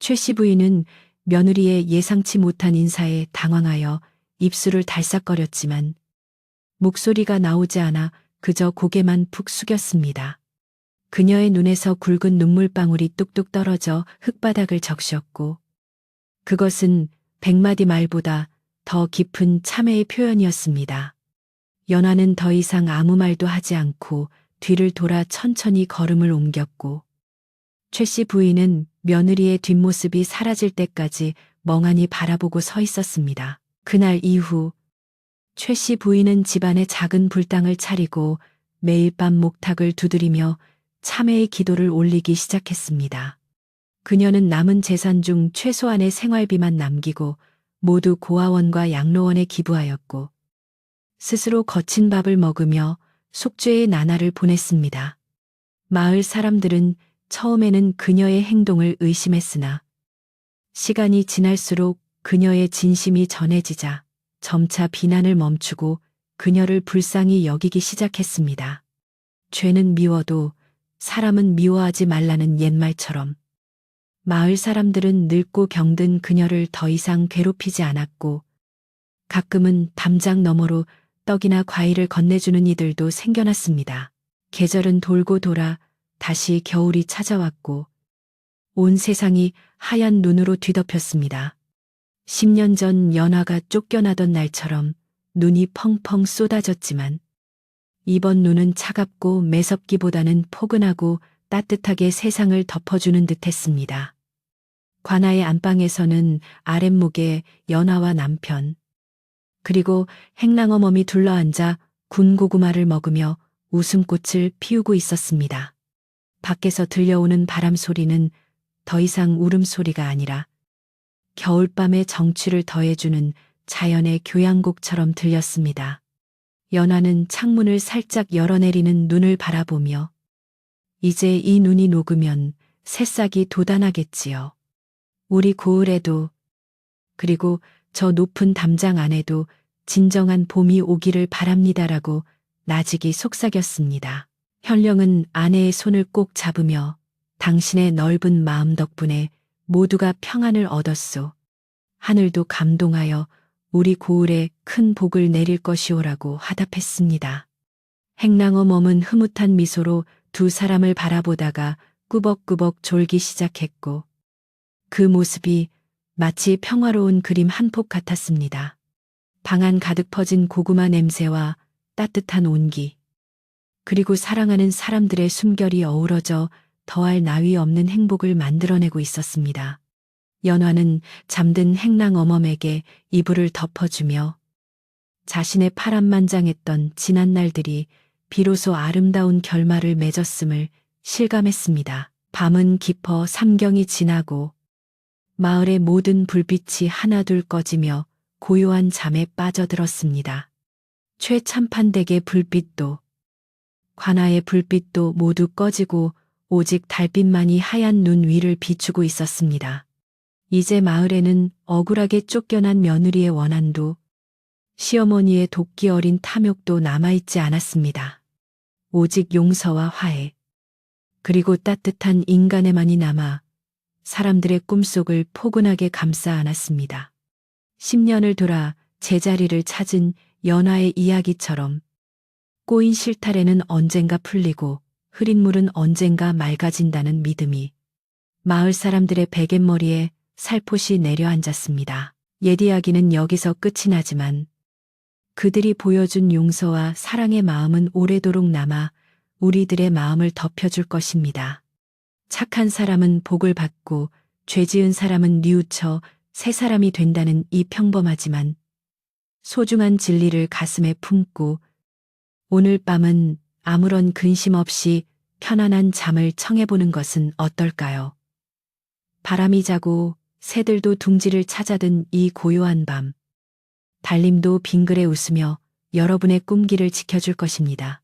최 씨 부인은 며느리의 예상치 못한 인사에 당황하여 입술을 달싹거렸지만 목소리가 나오지 않아 그저 고개만 푹 숙였습니다. 그녀의 눈에서 굵은 눈물방울이 뚝뚝 떨어져 흙바닥을 적셨고, 그것은 100마디 말보다 더 깊은 참회의 표현이었습니다. 연화는 더 이상 아무 말도 하지 않고 뒤를 돌아 천천히 걸음을 옮겼고, 최 씨 부인은 며느리의 뒷모습이 사라질 때까지 멍하니 바라보고 서 있었습니다. 그날 이후 최 씨 부인은 집안에 작은 불당을 차리고 매일 밤 목탁을 두드리며 참회의 기도를 올리기 시작했습니다. 그녀는 남은 재산 중 최소한의 생활비만 남기고 모두 고아원과 양로원에 기부하였고, 스스로 거친 밥을 먹으며 속죄의 나날을 보냈습니다. 마을 사람들은 처음에는 그녀의 행동을 의심했으나 시간이 지날수록 그녀의 진심이 전해지자 점차 비난을 멈추고 그녀를 불쌍히 여기기 시작했습니다. 죄는 미워도 사람은 미워하지 말라는 옛말처럼 마을 사람들은 늙고 병든 그녀를 더 이상 괴롭히지 않았고, 가끔은 담장 너머로 떡이나 과일을 건네주는 이들도 생겨났습니다. 계절은 돌고 돌아 다시 겨울이 찾아왔고 온 세상이 하얀 눈으로 뒤덮였습니다. 10년 전 연화가 쫓겨나던 날처럼 눈이 펑펑 쏟아졌지만 이번 눈은 차갑고 매섭기보다는 포근하고 따뜻하게 세상을 덮어주는 듯했습니다. 관아의 안방에서는 아랫목에 연화와 남편, 그리고 행랑어멈이 둘러앉아 군고구마를 먹으며 웃음꽃을 피우고 있었습니다. 밖에서 들려오는 바람 소리는 더 이상 울음소리가 아니라 겨울밤의 정취를 더해주는 자연의 교향곡처럼 들렸습니다. 연화는 창문을 살짝 열어내리는 눈을 바라보며 이제 이 눈이 녹으면 새싹이 돋아나겠지요. 우리 고을에도, 그리고 저 높은 담장 안에도 진정한 봄이 오기를 바랍니다라고 나직이 속삭였습니다. 현령은 아내의 손을 꼭 잡으며 당신의 넓은 마음 덕분에 모두가 평안을 얻었소. 하늘도 감동하여 우리 고을에 큰 복을 내릴 것이오라고 화답했습니다. 행랑어멈은 흐뭇한 미소로 두 사람을 바라보다가 꾸벅꾸벅 졸기 시작했고 그 모습이 마치 평화로운 그림 한 폭 같았습니다. 방 안 가득 퍼진 고구마 냄새와 따뜻한 온기, 그리고 사랑하는 사람들의 숨결이 어우러져 더할 나위 없는 행복을 만들어내고 있었습니다. 연화는 잠든 행랑어멈에게 이불을 덮어주며 자신의 파란만장했던 지난 날들이 비로소 아름다운 결말을 맺었음을 실감했습니다. 밤은 깊어 삼경이 지나고 마을의 모든 불빛이 하나둘 꺼지며 고요한 잠에 빠져들었습니다. 최참판댁의 불빛도 관아의 불빛도 모두 꺼지고 오직 달빛만이 하얀 눈 위를 비추고 있었습니다. 이제 마을에는 억울하게 쫓겨난 며느리의 원한도 시어머니의 도끼 어린 탐욕도 남아있지 않았습니다. 오직 용서와 화해, 그리고 따뜻한 인간애만이 남아 사람들의 꿈속을 포근하게 감싸 안았습니다. 10년을 돌아 제자리를 찾은 연화의 이야기처럼 꼬인 실타래는 언젠가 풀리고 흐린 물은 언젠가 맑아진다는 믿음이 마을 사람들의 베갯머리에 살포시 내려앉았습니다. 옛 이야기는 여기서 끝이 나지만 그들이 보여준 용서와 사랑의 마음은 오래도록 남아 우리들의 마음을 덮여줄 것입니다. 착한 사람은 복을 받고 죄 지은 사람은 뉘우쳐 새 사람이 된다는 이 평범하지만 소중한 진리를 가슴에 품고 오늘 밤은 아무런 근심 없이 편안한 잠을 청해보는 것은 어떨까요? 바람이 자고 새들도 둥지를 찾아든 이 고요한 밤, 달님도 빙그레 웃으며 여러분의 꿈길을 지켜줄 것입니다.